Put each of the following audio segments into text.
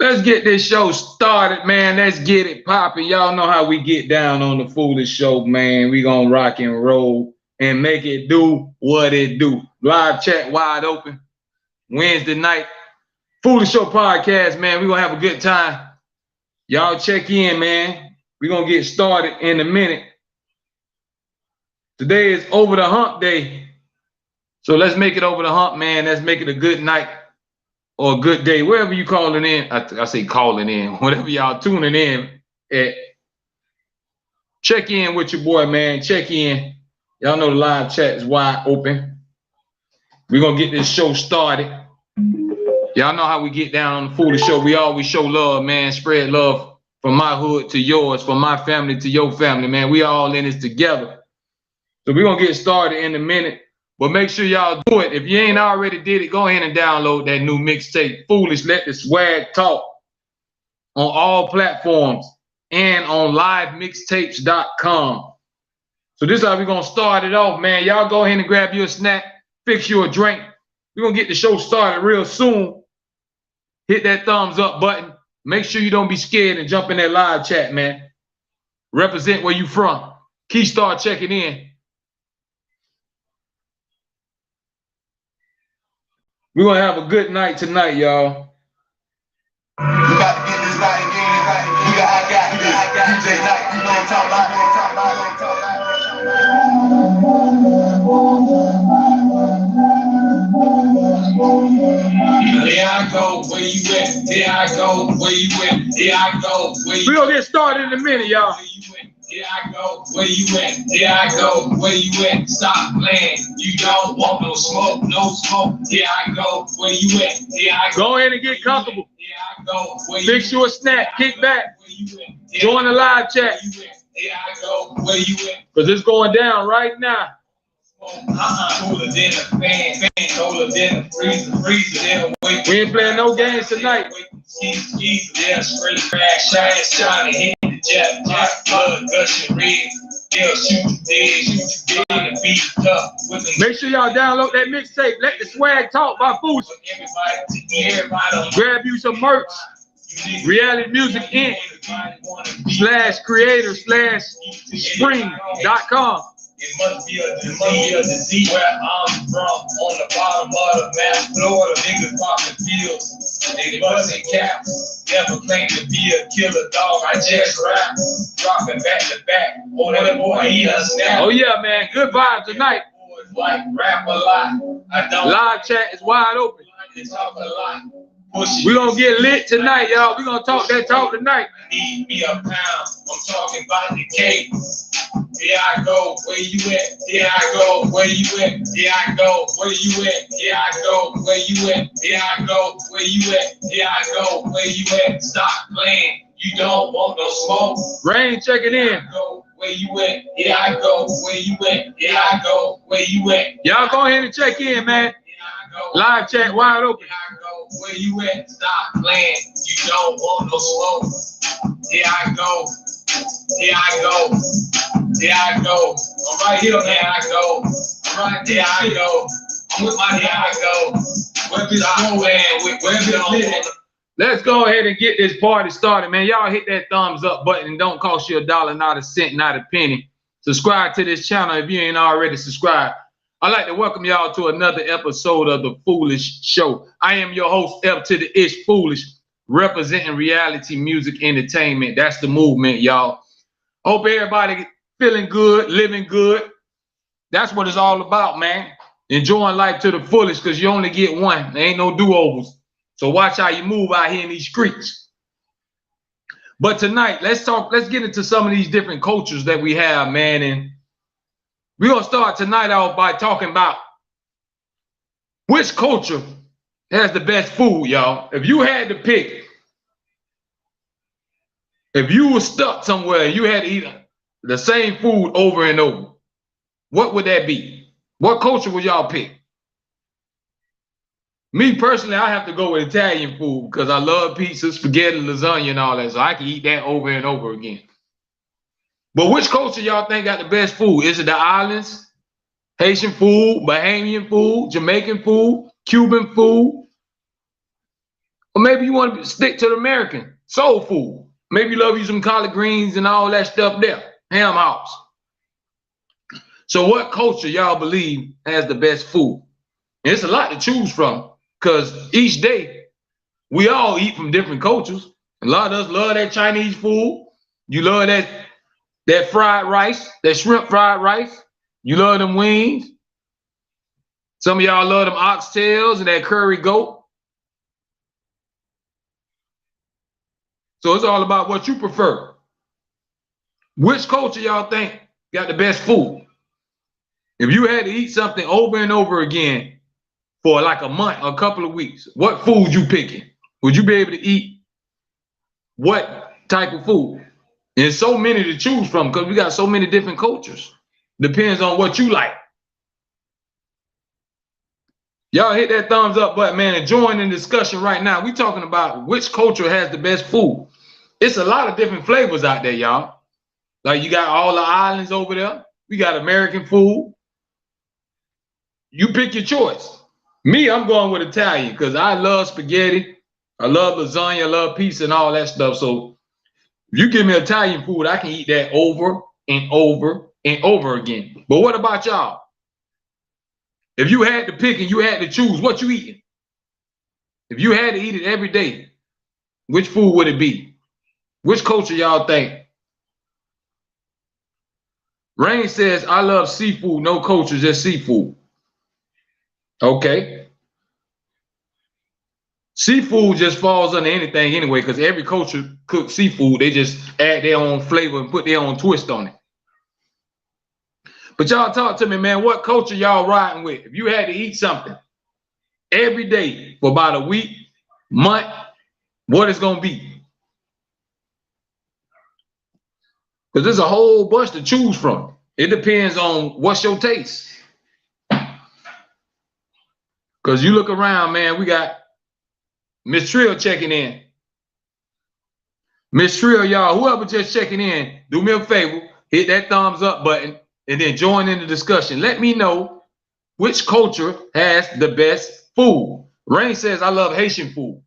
Let's get this show started, man. Let's get it popping. Y'all know how we get down on the Foolish Show, man. We gonna rock and roll and make it do what it do. Live chat wide open. Wednesday night. Foolish Show podcast, man. We gonna have a good time. Y'all check in, man. We gonna get started in a minute. Today is over the hump day. So let's make it over the hump, man. Let's make it a good night. Or a good day, wherever you calling in. I say calling in, whatever y'all tuning in at. Check in with your boy, man. Check in. Y'all know the live chat is wide open. We're going to get this show started. Y'all know how we get down on the Foolish Show. We always show love, man. Spread love from my hood to yours, from my family to your family, man. We all in this together. So we're going to get started in a minute. But make sure y'all do it. If you ain't already did it, go ahead and download that new mixtape, Foolish, Let the Swag Talk, on all platforms and on livemixtapes.com. So this is how we're going to start it off, man. Y'all go ahead and grab you a snack, fix you a drink. We're going to get the show started real soon. Hit that thumbs up button. Make sure you don't be scared and jump in that live chat, man. Represent where you from. Keystar checking in. We're going to have a good night tonight, y'all. We got to get this night again. I got DJ night. We going to talk about There I go, where you at? There I go, where you at? There I go, where you at? We're going to get started in a minute, y'all. There I go, where you at? There I go, where you at? Stop playing. You don't want no smoke, no smoke. There I go, where you at? There I go. Go ahead and get comfortable. There I go, where you at? Fix you a snack, kick back. Join the live chat. There I go, where you at? Because it's going down right now. Cooler than a fan, colder than a freezer. We ain't playing no games tonight. Yeah, straight crash, shiny, hit the jet, blood gushing red. They'll shoot you dead, and beat up. Make sure y'all download that mixtape. Let the Swag Talk by Foolish. Grab you some merch. Reality Music Inc. /creator/spring.com. It must be a disease where I'm from, on the bottom of the map, Florida, niggas popping pills, they busting caps, never claim to be a killer dog, I just rap, dropping back to back, oh that boy, he a snap. Oh yeah, man, good vibes tonight. Like rap a lot, I don't. Live chat is wide open. I talk a lot. We're going to get lit tonight, y'all. We're going to talk that talk tonight. I need me a pound. I'm talking about the cake. Here I go, where you at? Here I go, where you at? Here I go, where you at? Here I go, where you at? Here I go, where you at? Here I go, where you at? Stop playing. You don't want no smoke. Rain checking in. Here I go, where you at? Here I go, where you at? Here I go, where you at? Y'all go ahead and check in, man. Live chat wide open. Here I go, where you at? Stop playing. You don't want no smoke. Here I go. Here I go. Here I go. I'm right here, man. I go. I'm right there. I go. I'm with my here I go. Let's go ahead and get this party started, man. Y'all hit that thumbs up button and don't cost you $1, not a cent, not a penny. Subscribe to this channel if you ain't already subscribed. I'd like to welcome y'all to another episode of the Foolish Show. I am your host, F to the Ish Foolish, representing reality music entertainment. That's the movement, y'all. Hope everybody feeling good, living good. That's what it's all about, man. Enjoying life to the fullest, because you only get one. There ain't no do-overs. So watch how you move out here in these streets. But tonight, let's get into some of these different cultures that we have, man. And we're going to start tonight out by talking about which culture has the best food, y'all. If you had to pick, if you were stuck somewhere and you had to eat the same food over and over, what would that be? What culture would y'all pick? Me personally, I have to go with Italian food because I love pizza, spaghetti, lasagna, and all that. So I can eat that over and over again. But which culture y'all think got the best food? Is it the islands? Haitian food, Bahamian food, Jamaican food, Cuban food, Or maybe you want to stick to the American soul food. Maybe you love you some collard greens and all that stuff there. Ham house. So what culture y'all believe has the best food? And it's a lot to choose from because each day we all eat from different cultures. A lot of us love that Chinese food. You love that fried rice, that shrimp fried rice. You love them wings. Some of y'all love them oxtails and that curry goat. So it's all about what you prefer. Which culture y'all think got the best food? If you had to eat something over and over again for like a month or a couple of weeks, what food you picking? Would you be able to eat what type of food? There's so many to choose from because we got so many different cultures. Depends on what you like. Y'all hit that thumbs up button, man, and join in the discussion right now. We talking about which culture has the best food. It's a lot of different flavors out there, y'all. Like you got all the islands over there. We got American food. You pick your choice. Me, I'm going with Italian because I love spaghetti. I love lasagna, I love pizza and all that stuff. So if you give me Italian food, I can eat that over and over and over again. But what about y'all? If you had to pick and you had to choose, what you eating? If you had to eat it every day, which food would it be? Which culture y'all think? Rain says, I love seafood, no culture, just seafood. Okay. Seafood just falls under anything anyway, because every culture cooks seafood. They just add their own flavor and put their own twist on it. But y'all talk to me, man. What culture y'all riding with? If you had to eat something every day for about a week, month, what it's gonna be? Because there's a whole bunch to choose from. It depends on what's your taste. Because you look around, man, we got Miss Trill checking in. Miss Trill, y'all, whoever just checking in, do me a favor, hit that thumbs up button and then join in the discussion. Let me know which culture has the best food. Rain says, I love Haitian food.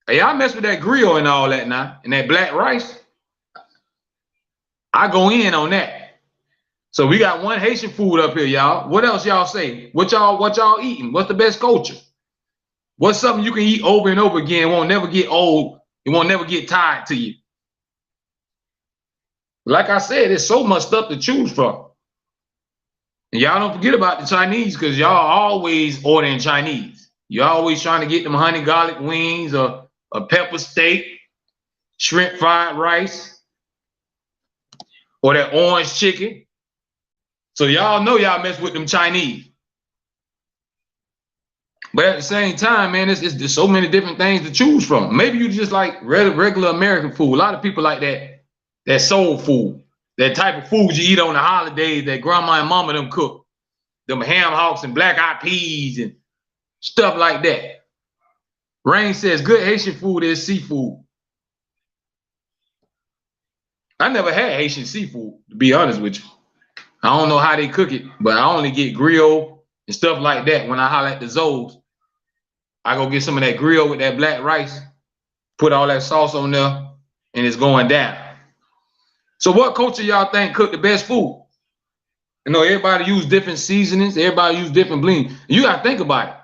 Hey, I mess with that grill and all that now, and that black rice. I go in on that. So we got one Haitian food up here, y'all. What else y'all say? What y'all eating? What's the best culture? What's something you can eat over and over again? Won't never get old. It won't never get tired to you. Like I said, there's so much stuff to choose from. And y'all don't forget about the Chinese because y'all always ordering Chinese. You're always trying to get them honey garlic wings or a pepper steak, shrimp fried rice, or that orange chicken. So y'all know y'all mess with them Chinese. But at the same time, man, there's so many different things to choose from. Maybe you just like regular American food. A lot of people like that soul food, that type of food you eat on the holidays that grandma and mama them cook. Them ham hocks and black eyed peas and stuff like that. Rain says good Haitian food is seafood. I never had Haitian seafood, to be honest with you. I don't know how they cook it, but I only get grill and stuff like that when I holler at the Zoes. I go get some of that grill with that black rice, put all that sauce on there, and it's going down. So what culture y'all think cook the best food? You know, everybody use different seasonings. Everybody use different blends. You got to think about it.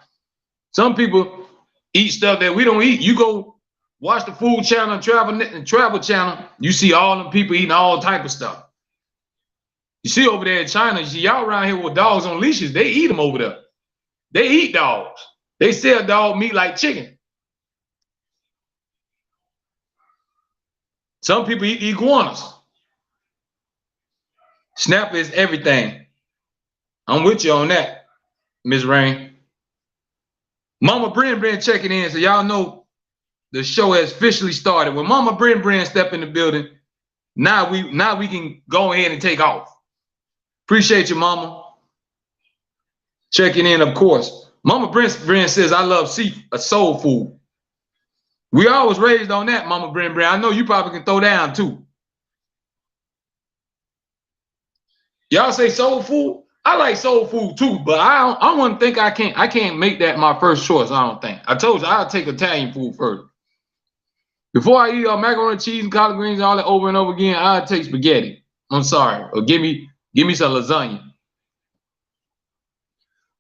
Some people eat stuff that we don't eat. You go watch the Food Channel and Travel Channel, you see all them people eating all type of stuff. You see over there in China, you see y'all around here with dogs on leashes, they eat them over there. They eat dogs. They sell dog meat like chicken. Some people eat iguanas. Snapper is everything. I'm with you on that, Ms. Rain. Mama Bren checking in, so y'all know the show has officially started. When Mama Bren step in the building, now we can go ahead and take off. Appreciate you, Mama. Checking in, of course. Mama Bren says, I love soul food. We always raised on that, Mama Bren. I know you probably can throw down too. Y'all say soul food? I like soul food too, but I wouldn't think I can't make that my first choice. I don't think. I told you I'll take Italian food first. Before I eat macaroni, cheese, and collard greens, all that over and over again, I'll take spaghetti. I'm sorry. Or give me some lasagna.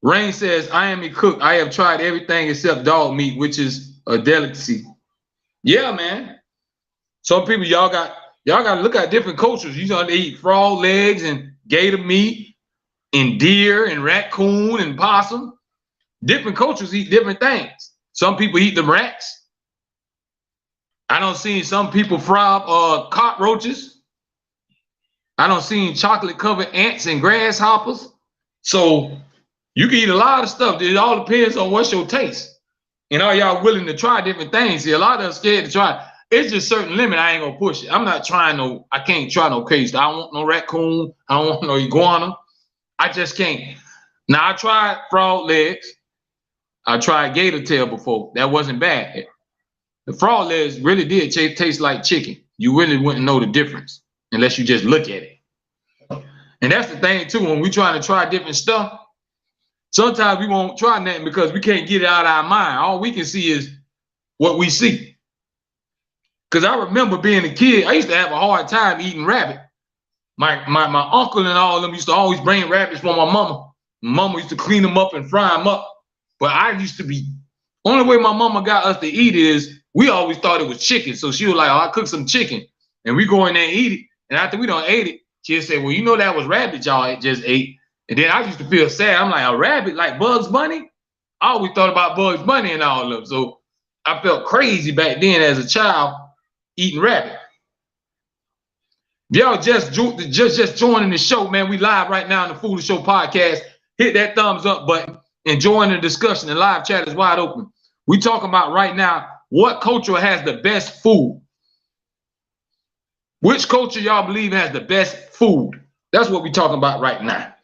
Rain says, I am a cook. I have tried everything except dog meat, which is a delicacy. Yeah, man. Some people, y'all got to look at different cultures. You know, they eat frog legs and gator meat and deer and raccoon and possum. Different cultures eat different things. Some people eat the rats. I don't see some people fry cockroaches. I don't see chocolate covered ants and grasshoppers. So you can eat a lot of stuff. It all depends on what's your taste. And are y'all willing to try different things? See, a lot of us scared to try. It's just certain limit. I ain't gonna push it. I'm not trying I can't try no case. I don't want no raccoon. I don't want no iguana. I just can't. Now I tried frog legs. I tried gator tail before. That wasn't bad. The frog legs really did taste like chicken. You really wouldn't know the difference unless you just look at it. And that's the thing too, when we trying to try different stuff, sometimes we won't try nothing because we can't get it out of our mind. All we can see is what we see. Because I remember being a kid, I used to have a hard time eating rabbit. My uncle and all of them used to always bring rabbits for my mama. Mama used to clean them up and fry them up. But I used to be, only way my mama got us to eat is we always thought it was chicken. So she was like, oh, I cooked some chicken. And we go in there and eat it. And after we done ate it, she'd say, well, you know that was rabbit y'all just ate. And then I used to feel sad. I'm like, a rabbit like Bugs Bunny? I always thought about Bugs Bunny and all of them. So I felt crazy back then as a child eating rabbit. If y'all just joining the show, man, we live right now on the Foolish Show podcast. Hit that thumbs up button and join the discussion. The live chat is wide open. We talking about right now, what culture has the best food? Which culture y'all believe has the best food? That's what we talking about right now.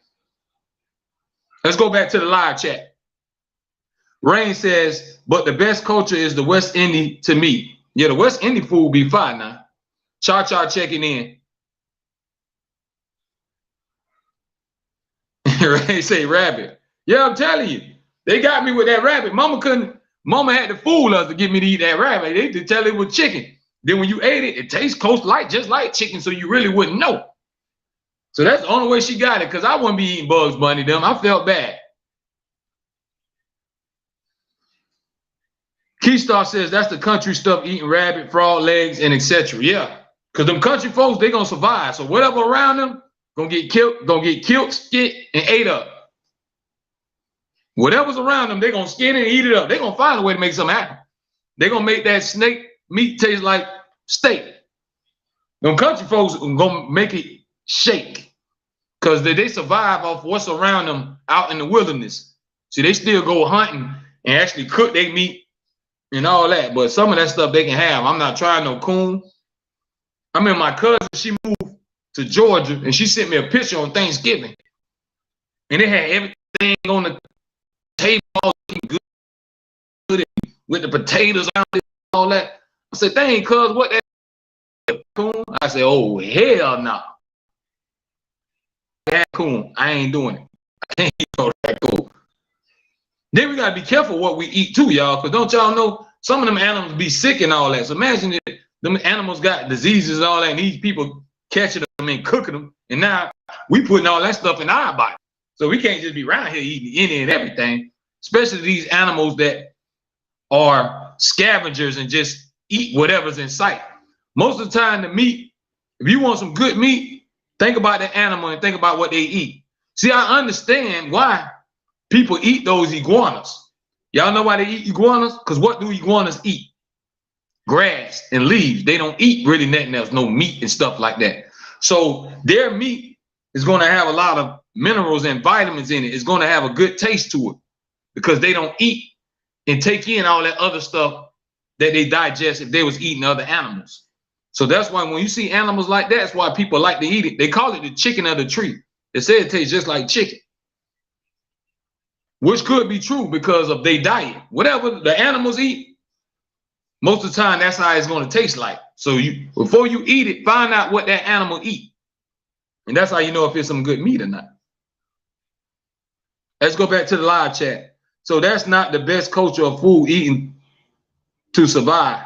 Let's go back to the live chat. Rain says, but the best culture is the West Indian to me. Yeah, the West Indian food be fine now. Cha-cha checking in. Rain say rabbit. Yeah, I'm telling you. They got me with that rabbit. Mama had to fool us to get me to eat that rabbit. They did tell it was chicken. Then when you ate it, it tastes close just like chicken, so you really wouldn't know. So that's the only way she got it, because I wouldn't be eating Bugs Bunny them. I felt bad. Keystar says that's the country stuff, eating rabbit, frog legs, and etc. Yeah, because them country folks, they gonna survive. So whatever around them gonna get killed, skit, and ate up. Whatever's around them, they gonna skin it and eat it up. They gonna find a way to make something happen. They gonna make that snake meat taste like steak. Them country folks are gonna make it shake, because they survive off what's around them out in the wilderness. See, they still go hunting and actually cook their meat and all that, but some of that stuff they can have. I'm not trying no coon. I mean, my cousin, she moved to Georgia and she sent me a picture on Thanksgiving, and they had everything on the table, all good, with the potatoes out there, all that. I said, dang, cuz, what that coon? I said, oh, hell no. Raccoon, I ain't doing it. I can't eat no raccoon. Then we gotta be careful what we eat too, y'all, because don't y'all know some of them animals be sick and all that. So imagine if them animals got diseases and all that, and these people catching them and cooking them, and now we putting all that stuff in our body. So we can't just be around here eating any and everything, especially these animals that are scavengers and just eat whatever's in sight. Most of the time, the meat, if you want some good meat, think about the animal and think about what they eat. See, I understand why people eat those iguanas. Y'all know why they eat iguanas? Because what do iguanas eat? Grass and leaves. They don't eat really nothing else, no meat and stuff like that. So their meat is going to have a lot of minerals and vitamins in it. It's going to have a good taste to it because they don't eat and take in all that other stuff that they digest if they was eating other animals. So that's why when you see animals like that, that's why people like to eat it. They call it the chicken of the tree. They say it tastes just like chicken, which could be true because of their diet. Whatever the animals eat, most of the time that's how it's going to taste like. So you, before you eat it, find out what that animal eat, and that's how you know if it's some good meat or not. Let's go back to the live chat. So that's not the best culture of food eating to survive.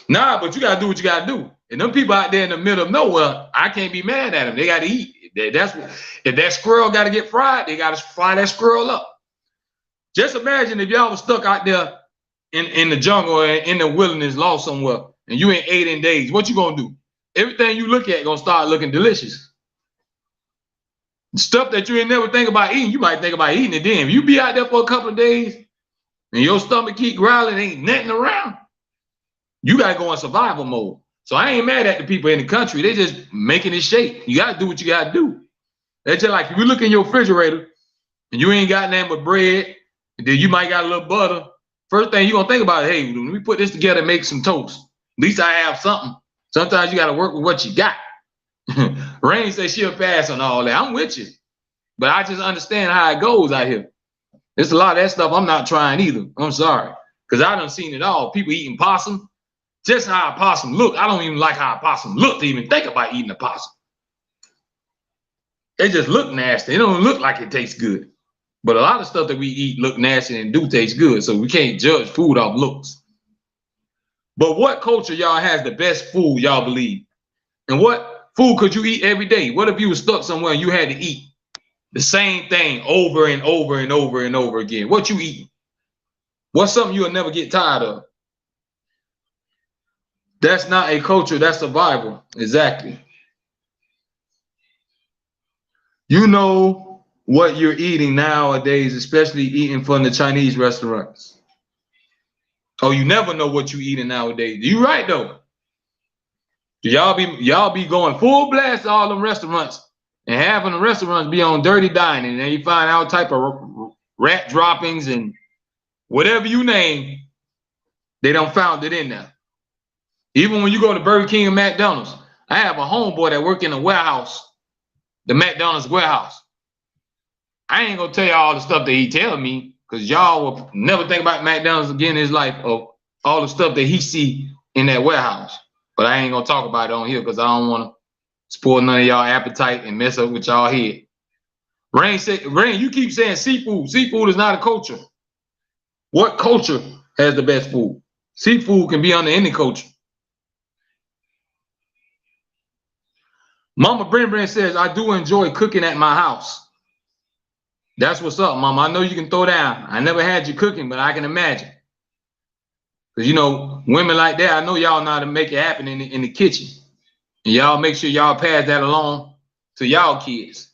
Nah, but you gotta do what you gotta do. And them people out there in the middle of nowhere, I can't be mad at them. They gotta eat. That's what, if that squirrel gotta get fried, they gotta fry that squirrel up. Just imagine if y'all was stuck out there in the jungle or in the wilderness, lost somewhere, and you ain't ate in days. What you gonna do? Everything you look at gonna start looking delicious. Stuff that you ain't never think about eating, you might think about eating it then. If you be out there for a couple of days and your stomach keep growling, ain't nothing around, you gotta go in survival mode. So I ain't mad at the people in the country. They just making it shake. You gotta do what you gotta do. That's just like if you look in your refrigerator and you ain't got nothing but bread, and then you might got a little butter. First thing you gonna think about is, hey, let me put this together and make some toast. At least I have something. Sometimes you gotta work with what you got. Rain says she'll pass on all that. I'm with you. But I just understand how it goes out here. There's a lot of that stuff I'm not trying either. I'm sorry. Because I done seen it all. People eating possum. Just how a possum look. I don't even like how a possum look to even think about eating a possum. They just look nasty. It don't look like it tastes good. But a lot of stuff that we eat look nasty and do taste good. So we can't judge food off looks. But what culture y'all has the best food y'all believe? And what food could you eat every day? What if you were stuck somewhere and you had to eat the same thing over and over and over and over again? What you eat? What's something you'll never get tired of? That's not a culture, that's survival. Exactly. You know what you're eating nowadays, especially eating from the Chinese restaurants. Oh, you never know what you're eating nowadays. You right though. Y'all be going full blast to all them restaurants and having the restaurants be on dirty dining, and you find all type of rat droppings and whatever you name, they don't found it in there. Even when you go to Burger King and McDonald's, I have a homeboy that work in a warehouse, the McDonald's warehouse. I ain't gonna tell you all the stuff that he tell me, because y'all will never think about McDonald's again in his life of all the stuff that he see in that warehouse. But I ain't gonna talk about it on here because I don't want to spoil none of y'all appetite and mess up with y'all head. Rain said, Rain, you keep saying seafood. Seafood is not a culture. What culture has the best food? Seafood can be under any culture. Mama Bren says, I do enjoy cooking at my house. That's what's up, Mama. I know you can throw down. I never had you cooking, but I can imagine. Because, you know, women like that, I know y'all know how to make it happen in the kitchen. And y'all make sure y'all pass that along to y'all kids.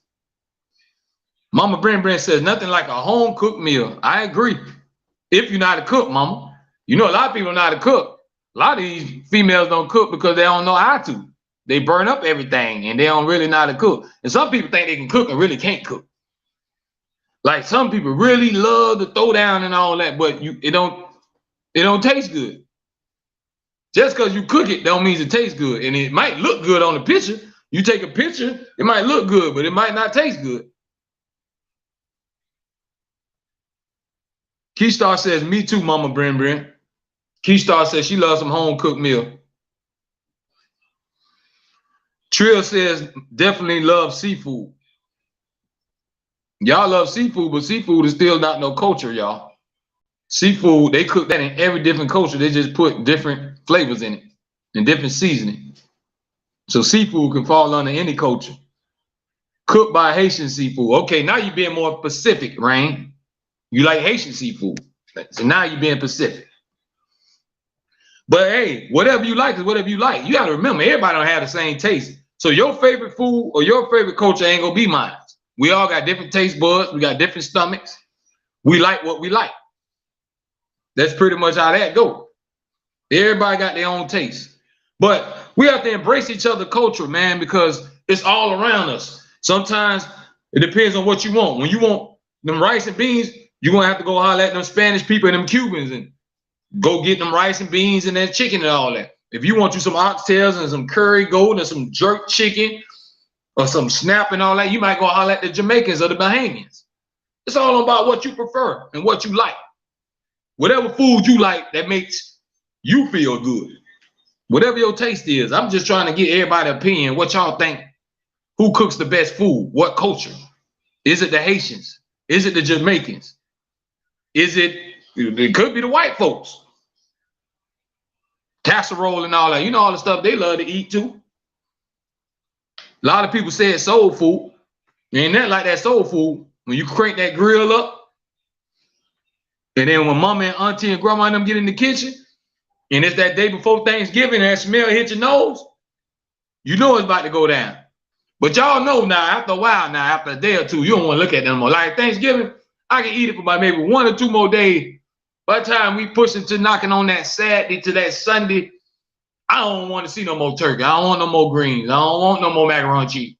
Mama Bren says, nothing like a home-cooked meal. I agree. If you're not a cook, Mama. You know, a lot of people know how to cook. A lot of these females don't cook because they don't know how to. They burn up everything and they don't really know how to cook. And some people think they can cook and really can't cook. Like some people really love to throw down and all that, but it don't taste good. Just because you cook it don't mean it tastes good. And it might look good on the picture. You take a picture, it might look good, but it might not taste good. Keystar says, me too, Mama Bren. Keystar says she loves some home-cooked meal. Trill says, definitely love seafood. Y'all love seafood, but seafood is still not no culture, y'all. Seafood, they cook that in every different culture. They just put different flavors in it and different seasoning. So seafood can fall under any culture. Cooked by Haitian seafood. Okay, now you're being more Pacific, Rain. You like Haitian seafood. So now you're being Pacific. But hey, whatever you like is whatever you like. You got to remember, everybody don't have the same taste. So your favorite food or your favorite culture ain't gonna be mine. We all got different taste buds. We got different stomachs. We like what we like. That's pretty much how that goes. Everybody got their own taste. But we have to embrace each other's culture, man, because it's all around us. Sometimes it depends on what you want. When you want them rice and beans, you're gonna have to go holler at them Spanish people and them Cubans and go get them rice and beans and that chicken and all that. If you want you some oxtails and some curry goat and some jerk chicken or some snap and all that, you might go holler at the Jamaicans or the Bahamians. It's all about what you prefer and what you like. Whatever food you like that makes you feel good. Whatever your taste is. I'm just trying to get everybody's opinion. What y'all think? Who cooks the best food? What culture? Is it the Haitians? Is it the Jamaicans? It could be the white folks. Casserole and all that. You know all the stuff they love to eat too. A lot of people say it's soul food. Ain't that like that soul food? When you crank that grill up, and then when mama and auntie and grandma and them get in the kitchen, and it's that day before Thanksgiving and that smell hit your nose, you know it's about to go down. But y'all know now, after a while now, after a day or two, you don't want to look at them more. Like Thanksgiving, I can eat it for about maybe 1 or 2 more days. By the time we push into knocking on that Saturday to that Sunday, I don't want to see no more turkey. I don't want no more greens. I don't want no more macaroni and cheese.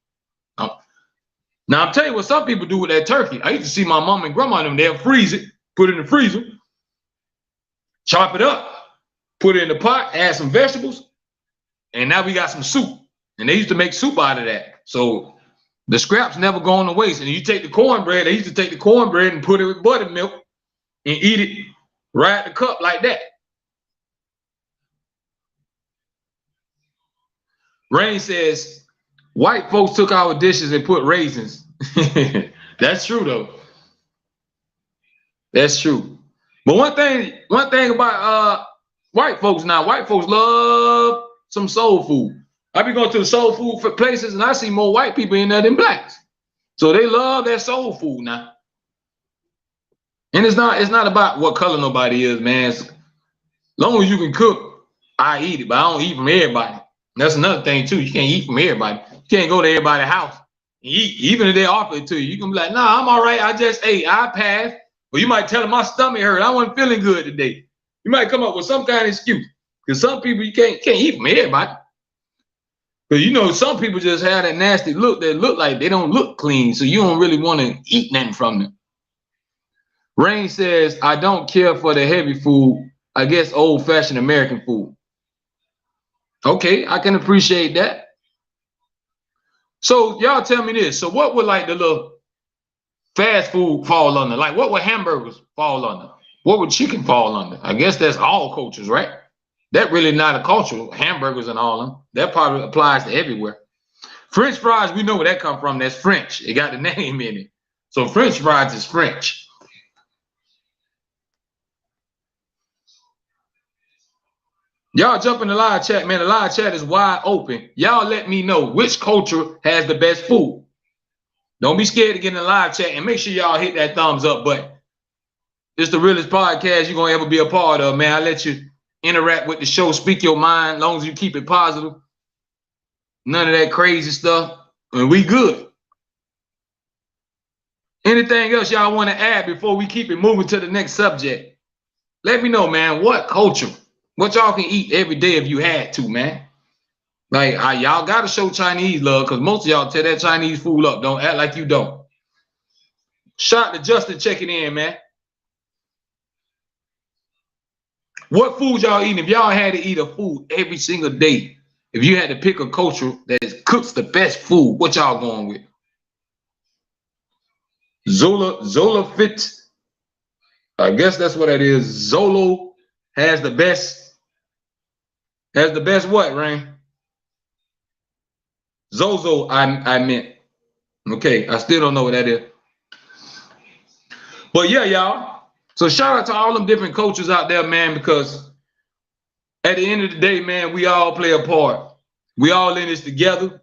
Now, I'm telling you what some people do with that turkey. I used to see my mom and grandma and them, they'll freeze it, put it in the freezer, chop it up, put it in the pot, add some vegetables, and now we got some soup. And they used to make soup out of that. So the scraps never go on the waste. And you take the cornbread, they used to take the cornbread and put it with buttermilk and eat it right at the cup like that. Rain says, white folks took our dishes and put raisins. That's true though. That's true. But one thing about white folks now, white folks love some soul food. I be going to the soul food for places and I see more white people in there than blacks. So they love their soul food now. And it's not about what color nobody is, man. As long as you can cook, I eat it, but I don't eat from everybody. That's another thing too. You can't eat from everybody. You can't go to everybody's house and eat, even if they offer it to you. You can be like, nah, I'm all right. I just ate. I passed. But you might tell them my stomach hurt. I wasn't feeling good today. You might come up with some kind of excuse. Because some people you can't eat from everybody. But you know, some people just have that nasty look that look like they don't look clean. So you don't really want to eat nothing from them. Rain says, I don't care for the heavy food. I guess old-fashioned American food. Okay, I can appreciate that. So y'all tell me this. So what would like the little fast food fall under? Like what would hamburgers fall under? What would chicken fall under? I guess that's all cultures, right? That really not a culture, hamburgers and all of them. That probably applies to everywhere. French fries, we know where that come from. That's French. It got the name in it. So French fries is French. Y'all jump in the live chat, man. The live chat is wide open. Y'all let me know which culture has the best food. Don't be scared to get in the live chat and make sure y'all hit that thumbs up button. It's the realest podcast you're going to ever be a part of, man. I let you interact with the show, speak your mind, as long as you keep it positive. None of that crazy stuff. And we good. Anything else y'all want to add before we keep it moving to the next subject? Let me know, man. What culture? What y'all can eat every day if you had to, man? Like, y'all got to show Chinese love because most of y'all tear that Chinese food up. Don't act like you don't. Shout out to Justin checking in, man. What food y'all eating? If y'all had to eat a food every single day, if you had to pick a culture that cooks the best food, what y'all going with? Zola Fit. I guess that's what that is. Zolo has the best. Has the best what, Rain? Zozo, I meant. Okay, I still don't know what that is. But yeah, y'all. So shout out to all them different cultures out there, man, because at the end of the day, man, we all play a part. We all in this together.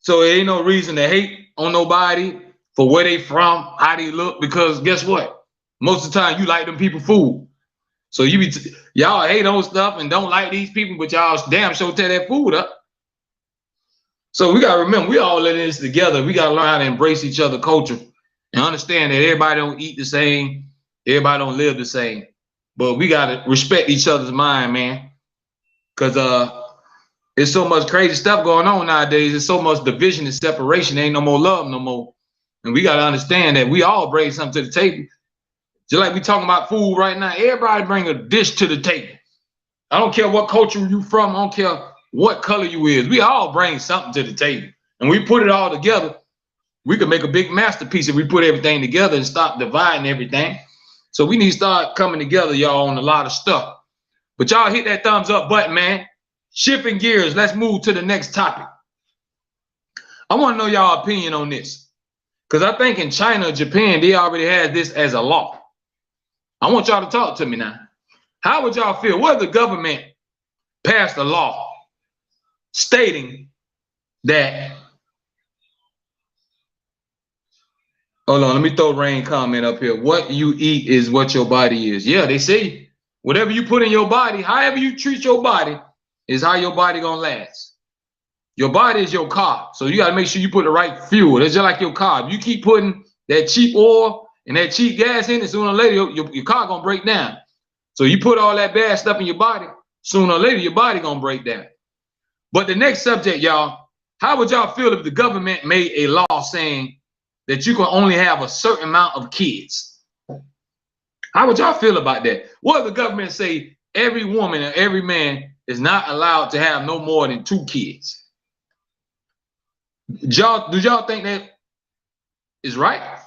So there ain't no reason to hate on nobody for where they from, how they look, because guess what? Most of the time you like them people food. So y'all hate on stuff and don't like these people, but y'all damn sure tear that food up. So we gotta remember, we all in this together. We gotta learn how to embrace each other's culture and understand that everybody don't eat the same, everybody don't live the same. But we gotta respect each other's mind, man. Cause there's so much crazy stuff going on nowadays. There's so much division and separation. There ain't no more love no more. And we gotta understand that we all bring something to the table. Just like we talking about food right now, everybody bring a dish to the table. I don't care what culture you from. I don't care what color you is. We all bring something to the table. And we put it all together. We can make a big masterpiece if we put everything together and stop dividing everything. So we need to start coming together, y'all, on a lot of stuff. But y'all hit that thumbs up button, man. Shifting gears, let's move to the next topic. I want to know y'all opinion on this. Because I think in China, Japan, they already had this as a law. I want y'all to talk to me now. How would y'all feel? What if the government passed a law stating that, hold on, let me throw Rain comment up here. What you eat is what your body is. Yeah, they say whatever you put in your body, however you treat your body is how your body gonna last. Your body is your car. So you gotta make sure you put the right fuel. It's just like your car. If you keep putting that cheap oil and that cheap gas in it, sooner or later your car gonna break down. So you put all that bad stuff in your body, sooner or later your body gonna break down. But the next subject, y'all, how would y'all feel if the government made a law saying that you can only have a certain amount of kids? How would y'all feel about that? What if the government say every woman and every man is not allowed to have no more than 2 kids? Do y'all think that is right?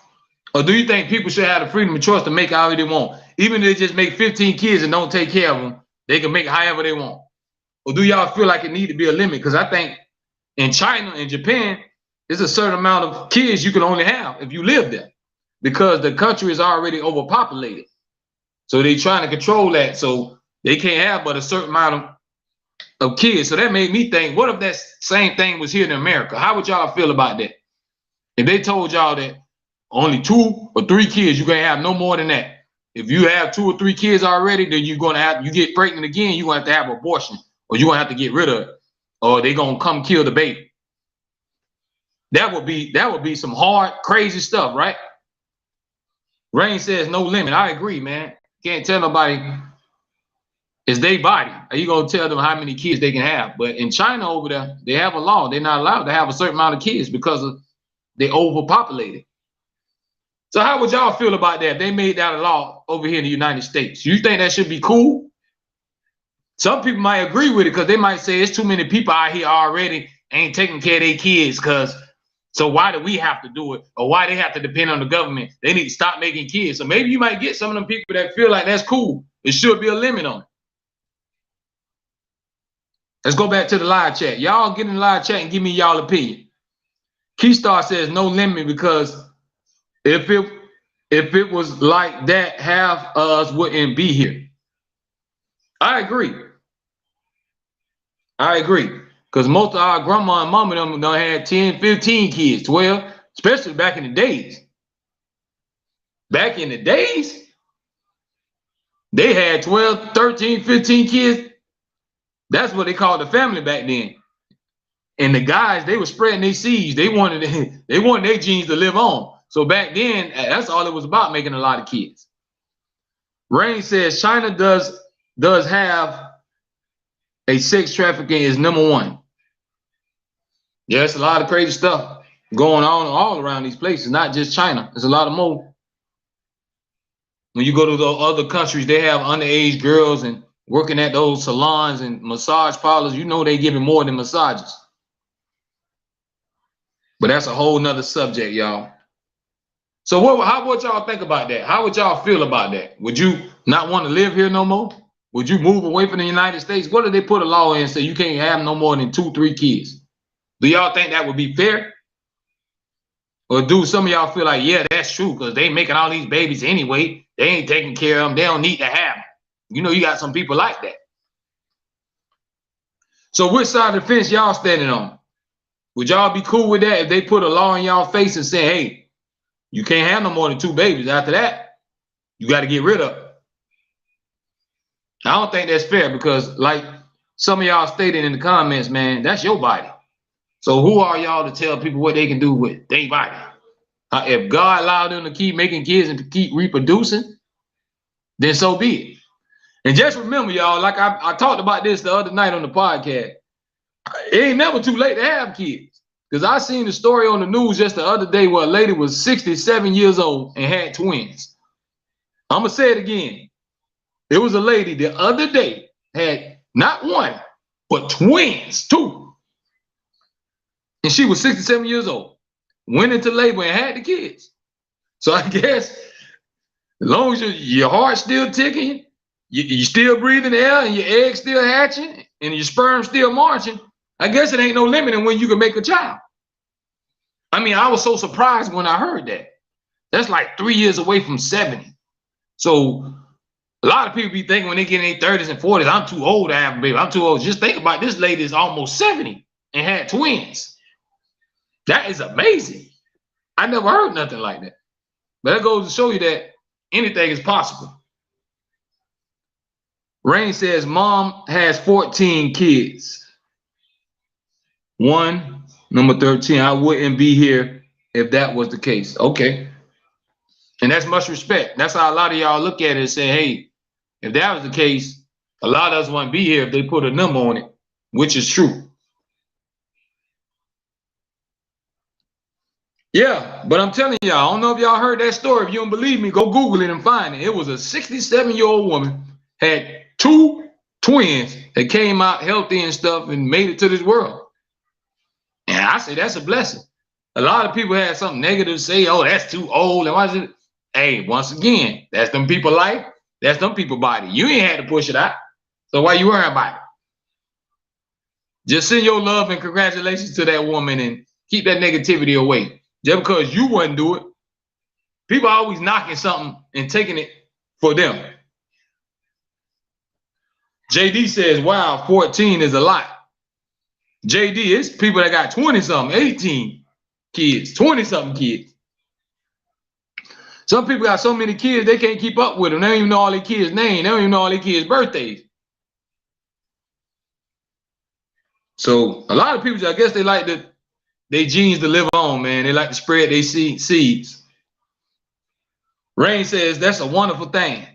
Or do you think people should have the freedom of choice to make however they want? Even if they just make 15 kids and don't take care of them, they can make however they want. Or do y'all feel like it need to be a limit? Because I think in China and Japan, there's a certain amount of kids you can only have if you live there, because the country is already overpopulated. So they're trying to control that. So they can't have but a certain amount of kids. So that made me think, what if that same thing was here in America? How would y'all feel about that? If they told y'all that only 2 or 3 kids, you can't have no more than that. If you have 2 or 3 kids already, then you're gonna have, you get pregnant again, you're gonna have to have abortion, or you're gonna have to get rid of it, or they're gonna come kill the baby. That would be some hard, crazy stuff, right? Rain says no limit. I agree, man. Can't tell nobody, it's their body. Are you gonna tell them how many kids they can have? But in China over there, they have a law. They're not allowed to have a certain amount of kids because they're overpopulated. So how would y'all feel about that if they made that a law over here in the United States? You think that should be cool? Some people might agree with it because they might say it's too many people out here already ain't taking care of their kids, so why do we have to do it? Or why they have to depend on the government? They need to stop making kids. So maybe you might get some of them people that feel like that's cool. There should be a limit on it. Let's go back to the live chat. Y'all get in the live chat and give me y'all opinion. Keystar says no limit because if it was like that, half of us wouldn't be here. I agree. Because most of our grandma and mama them done had 10, 15 kids, 12, especially back in the days. Back in the days, they had 12, 13, 15 kids. That's what they called the family back then. And the guys, they were spreading their seeds. They wanted their genes to live on. So back then, that's all it was about, making a lot of kids. Rain says China does have a sex trafficking is #1. Yeah, it's a lot of crazy stuff going on all around these places, not just China. There's a lot of more. When you go to those other countries, they have underage girls and working at those salons and massage parlors. You know they giving more than massages. But that's a whole nother subject, y'all. So how would y'all think about that? How would y'all feel about that? Would you not want to live here no more? Would you move away from the United States? What if they put a law in and say you can't have no more than 2, 3 kids? Do y'all think that would be fair? Or do some of y'all feel like, yeah, that's true, because they making all these babies anyway. They ain't taking care of them. They don't need to have them. You know, you got some people like that. So which side of the fence y'all standing on? Would y'all be cool with that if they put a law in y'all face and say, hey, you can't have no more than 2 babies. After that, you got to get rid of it. I don't think that's fair because, like some of y'all stated in the comments, man, that's your body. So who are y'all to tell people what they can do with their body? If God allowed them to keep making kids and to keep reproducing, then so be it. And just remember, y'all, like I talked about this the other night on the podcast, it ain't never too late to have kids. Because I seen the story on the news just the other day where a lady was 67 years old and had twins. I'm going to say it again. It was a lady the other day had not 1, but twins, 2. And she was 67 years old, went into labor and had the kids. So I guess as long as your heart's still ticking, you're still breathing air and your eggs still hatching and your sperm still marching, I guess it ain't no limit in when you can make a child. I mean, I was so surprised when I heard that. That's like 3 years away from 70. So a lot of people be thinking when they get in their 30s and 40s, I'm too old to have a baby. I'm too old. Just think about this lady is almost 70 and had twins. That is amazing. I never heard nothing like that. But that goes to show you that anything is possible. Rain says, mom has 14 kids. One, number 13. I wouldn't be here if that was the case. Okay. And that's much respect. That's how a lot of y'all look at it and say, hey, if that was the case, a lot of us wouldn't be here if they put a number on it, which is true. Yeah, but I'm telling y'all, I don't know if y'all heard that story. If you don't believe me, go Google it and find it. It was a 67-year-old woman, had 2 twins that came out healthy and stuff and made it to this world. And I say that's a blessing. A lot of people had something negative to say, oh, that's too old. And why is it? Hey, once again, that's them people life. That's them people body. You ain't had to push it out. So why you worrying about it? Just send your love and congratulations to that woman and keep that negativity away. Just because you wouldn't do it. People are always knocking something and taking it for them. JD says, wow, 14 is a lot. JD, it's people that got 20-something, 18 kids, 20-something kids. Some people got so many kids, they can't keep up with them. They don't even know all their kids' names. They don't even know all their kids' birthdays. So a lot of people, I guess they like their genes to live on, man. They like to spread their seeds. Rain says, that's a wonderful thing.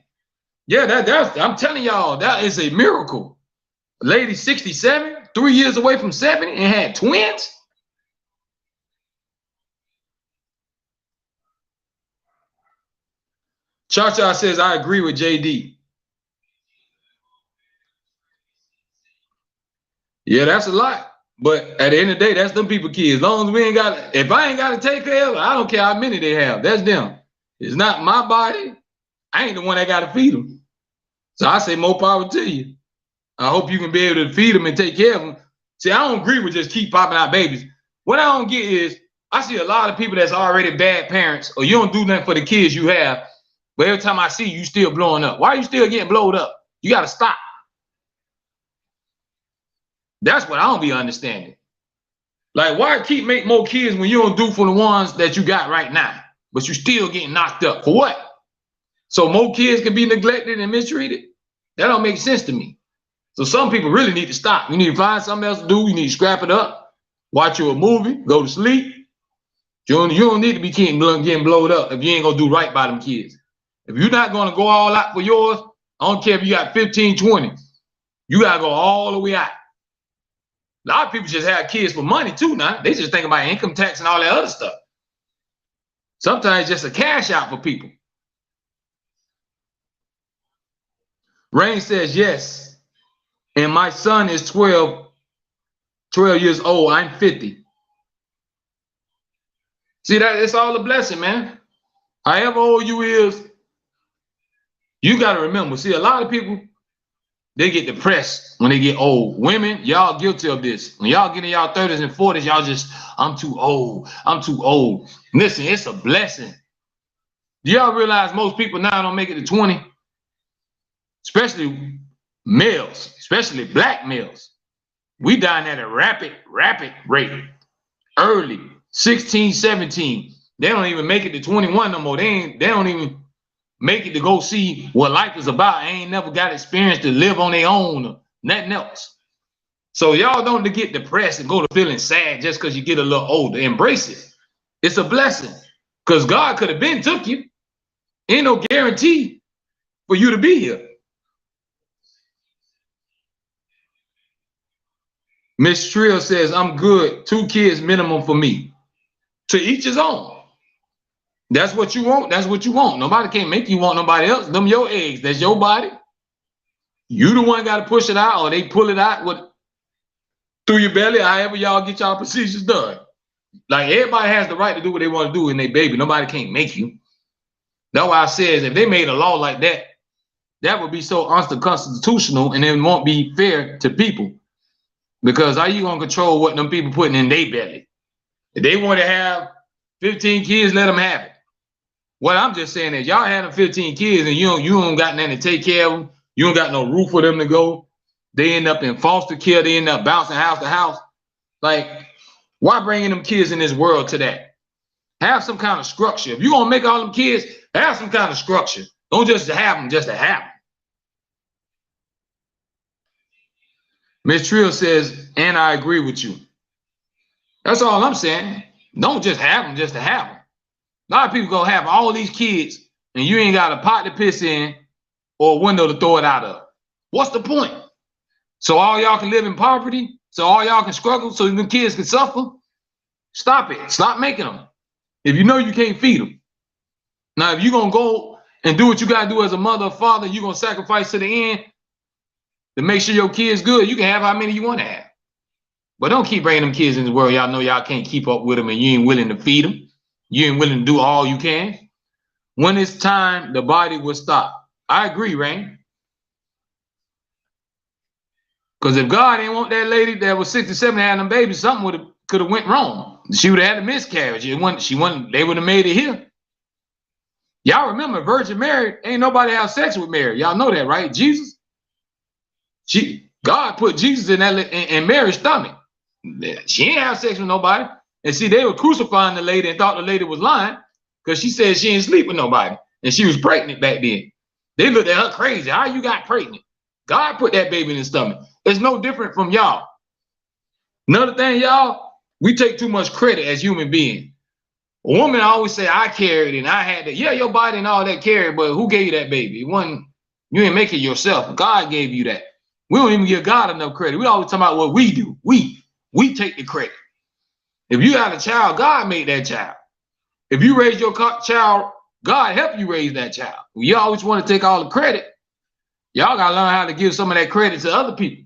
Yeah, that's I'm telling y'all, that is a miracle. A lady 67, 3 years away from 70 and had twins. Cha-Cha says, I agree with JD. Yeah, that's a lot. But at the end of the day, that's them people kids. As long as we ain't got, if I ain't got to take care of it, I don't care how many they have. That's them. It's not my body. I ain't the one that got to feed them. So I say more power to you. I hope you can be able to feed them and take care of them. See, I don't agree with just keep popping out babies. What I don't get is, I see a lot of people that's already bad parents, or you don't do nothing for the kids you have, but every time I see you still blowing up. Why are you still getting blowed up? You got to stop. That's what I don't be understanding. Like, why keep make more kids when you don't do for the ones that you got right now, but you still getting knocked up? For what? So more kids can be neglected and mistreated? That don't make sense to me. So some people really need to stop. You need to find something else to do. You need to scrap it up, watch you a movie, go to sleep. You don't need to be getting blowed up if you ain't going to do right by them kids. If you're not going to go all out for yours, I don't care if you got 15, 20. You got to go all the way out. A lot of people just have kids for money too now. They just think about income tax and all that other stuff. Sometimes it's just a cash out for people. Rain says, yes. And my son is 12 years old. I'm 50. See, that it's all a blessing, man. However old you is, you got to remember. See, a lot of people, they get depressed when they get old. Women, y'all guilty of this. When y'all get in y'all 30s and 40s, y'all just, I'm too old. I'm too old. Listen, it's a blessing. Do y'all realize most people now don't make it to 20? Especially males, especially black males. We dying at a rapid rate. Early, 16, 17. They don't even make it to 21 no more. They don't even make it to go see what life is about. They ain't never got experience to live on their own or nothing else. So y'all don't get depressed and go to feeling sad just because you get a little older. Embrace it. It's a blessing. Because God could have been took you. Ain't no guarantee for you to be here. Miss Trill says, I'm good. 2 kids minimum for me. To each his own. That's what you want. That's what you want. Nobody can't make you want nobody else. Them your eggs. That's your body. You the one got to push it out, or they pull it out through your belly, however y'all get y'all procedures done. Like, everybody has the right to do what they want to do in their baby. Nobody can't make you. That's why I says if they made a law like that, that would be so unconstitutional, and it won't be fair to people. Because how you gonna control what them people putting in their belly? If they want to have 15 kids, let them have it. What I'm just saying is y'all having 15 kids and you don't got nothing to take care of them. You don't got no roof for them to go. They end up in foster care. They end up bouncing house to house. Like, why bringing them kids in this world to that? Have some kind of structure. If you're going to make all them kids, have some kind of structure. Don't just have them just to have them. Miss Trill says, and I agree with you. That's all I'm saying. Don't just have them just to have them. A lot of people gonna have all these kids and you ain't got a pot to piss in or a window to throw it out of. What's the point? So all y'all can live in poverty? So all y'all can struggle so the kids can suffer? Stop it. Stop making them. If you know you can't feed them. Now, if you're gonna go and do what you gotta do as a mother or father, you're gonna sacrifice to the end to make sure your kids good, you can have how many you want to have. But don't keep bringing them kids in the world. Y'all know y'all can't keep up with them and you ain't willing to feed them. You ain't willing to do all you can. When it's time, the body will stop. I agree, Rain. Because if God didn't want that lady that was 67 having them babies, something could have went wrong. She would have had a miscarriage. They would have made it here. Y'all remember Virgin Mary, ain't nobody have sex with Mary. Y'all know that, right? Jesus. God put Jesus in Mary's stomach. She ain't have sex with nobody. And see, they were crucifying the lady and thought the lady was lying because she said she didn't sleep with nobody. And she was pregnant back then. They looked at her crazy. How you got pregnant? God put that baby in his stomach. It's no different from y'all. Another thing, y'all, we take too much credit as human beings. A woman always say, I carried it and I had that. Yeah, your body and all that carried, but who gave you that baby? You didn't make it yourself. God gave you that. We don't even give God enough credit. We always talk about what we do. We take the credit. If you had a child, God made that child. If you raise your child, God helped you raise that child. You always want to take all the credit. Y'all got to learn how to give some of that credit to other people.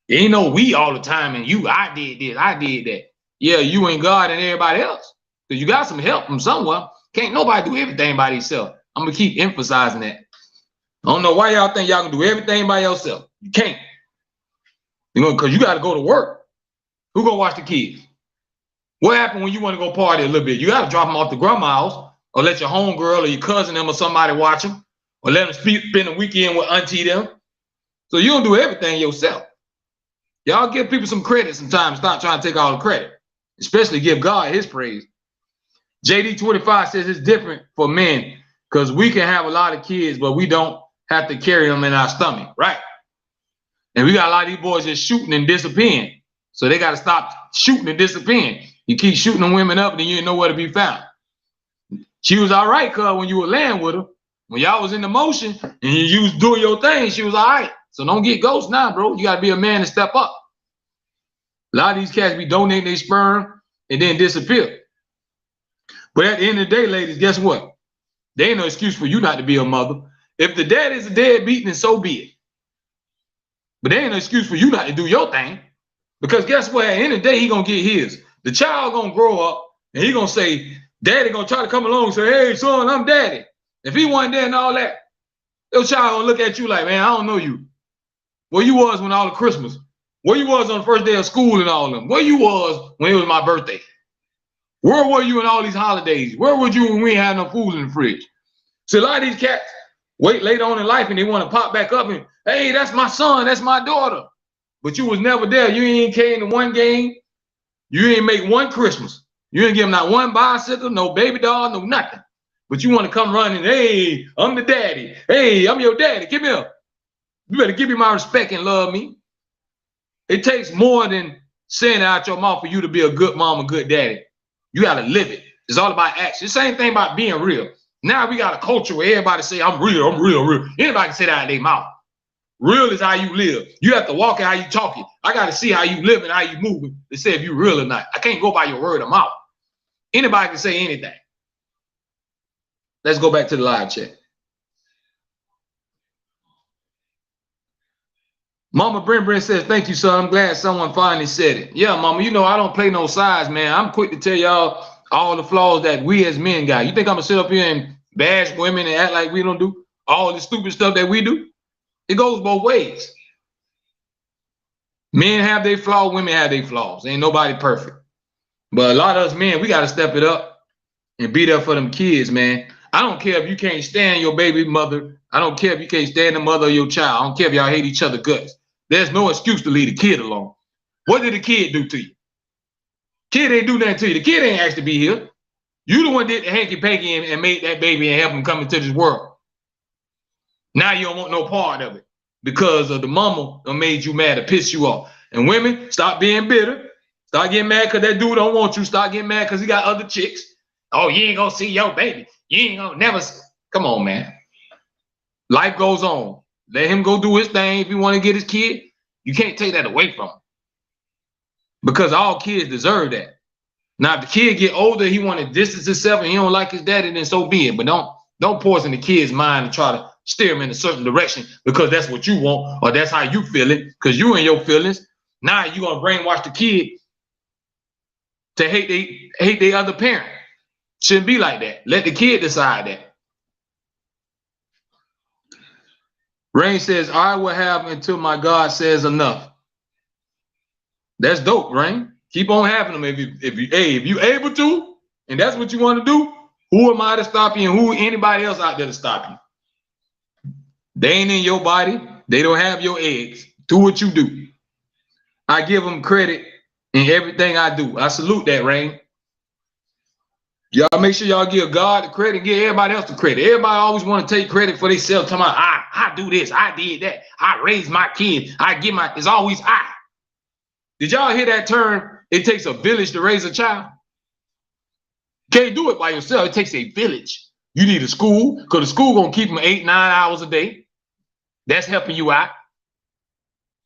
It ain't no we all the time and I did this, I did that. Yeah, you and God and everybody else. Because you got some help from somewhere. Can't nobody do everything by themselves. I'm going to keep emphasizing that. I don't know why y'all think y'all can do everything by yourself. You can't. Because you got to go to work. Who gonna watch the kids? What happened when you want to go party a little bit? You got to drop them off to grandma's or let your homegirl or your cousin them or somebody watch them or let them spend the weekend with auntie them. So you don't do everything yourself. Y'all give people some credit sometimes. Stop trying to take all the credit, especially give God his praise. JD25 says it's different for men because we can have a lot of kids, but we don't have to carry them in our stomach, right? And we got a lot of these boys just shooting and disappearing. So they got to stop shooting and disappearing. You keep shooting the women up, then you ain't nowhere to be found. She was all right, cuz when you were laying with her, when y'all was in the motion and you was doing your thing, she was all right. So don't get ghosts now, bro. You got to be a man and step up. A lot of these cats be donating their sperm and then disappear. But at the end of the day, ladies, guess what? There ain't no excuse for you not to be a mother. If the dad is a deadbeat, then so be it. But there ain't no excuse for you not to do your thing. Because guess what? At the end of the day, he gonna get his. The child gonna grow up and he gonna say, daddy gonna try to come along and say, hey, son, I'm daddy. If he wasn't there and all that, your child gonna look at you like, man, I don't know you. Where you was when all the Christmas? Where you was on the first day of school and all of them? Where you was when it was my birthday? Where were you in all these holidays? Where were you when we ain't had no food in the fridge? So a lot of these cats wait later on in life and they want to pop back up and, hey, that's my son, that's my daughter. But you was never there. You ain't came to one game. You ain't make one Christmas. You ain't give them not one bicycle, no baby doll, no nothing. But you want to come running, hey, I'm the daddy. Hey, I'm your daddy. Come here. You better give me my respect and love me. It takes more than saying it out your mouth for you to be a good mom, a good daddy. You got to live it. It's all about action. The same thing about being real. Now we got a culture where everybody say, I'm real, I'm real, real. Anybody can say that out of their mouth. Real is how you live. You have to walk it how you talk it. I got to see how you live and how you move to say if you real or not. I can't go by your word of mouth. Anybody can say anything. Let's go back to the live chat. Mama Brent says, thank you, son. I'm glad someone finally said it. Yeah, mama, you know I don't play no sides, man. I'm quick to tell y'all all the flaws that we as men got. You think I'm going to sit up here and bash women and act like we don't do all the stupid stuff that we do? It goes both ways. Men have their flaws, women have their flaws. Ain't nobody perfect. But a lot of us men, we got to step it up and be there for them kids, man. I don't care if you can't stand your baby mother. I don't care if you can't stand the mother of your child. I don't care if y'all hate each other guts. There's no excuse to leave the kid alone. What did the kid do to you? Kid ain't do nothing to you. The kid ain't asked to be here. You the one did the hanky-panky and made that baby and help him come into this world. Now you don't want no part of it because of the mama that made you mad or piss you off. And women, stop being bitter. Start getting mad because that dude don't want you. Start getting mad because he got other chicks. Oh, you ain't gonna see your baby. You ain't gonna never see. Come on, man. Life goes on. Let him go do his thing. If you want to get his kid, you can't take that away from him. Because all kids deserve that. Now, if the kid get older, he want to distance himself and he don't like his daddy, then so be it. But don't poison the kid's mind and try to steer him in a certain direction because that's what you want or that's how you feel it because you and your feelings. Now you're going to brainwash the kid to hate their other parent. Shouldn't be like that. Let the kid decide that. Rain says, I will have until my God says enough. That's dope, Rain. Keep on having them if you able to, and that's what you want to do. Who am I to stop you and who anybody else out there to stop you? They ain't in your body. They don't have your eggs. Do what you do. I give them credit in everything I do. I salute that, Rain. Y'all make sure y'all give God the credit and give everybody else the credit. Everybody always want to take credit for themselves. Talking about, I do this, I did that, I raised my kids, it's always I. Did y'all hear that term? It takes a village to raise a child. Can't do it by yourself. It takes a village. You need a school because the school gonna keep them 8-9 hours a day. That's helping you out.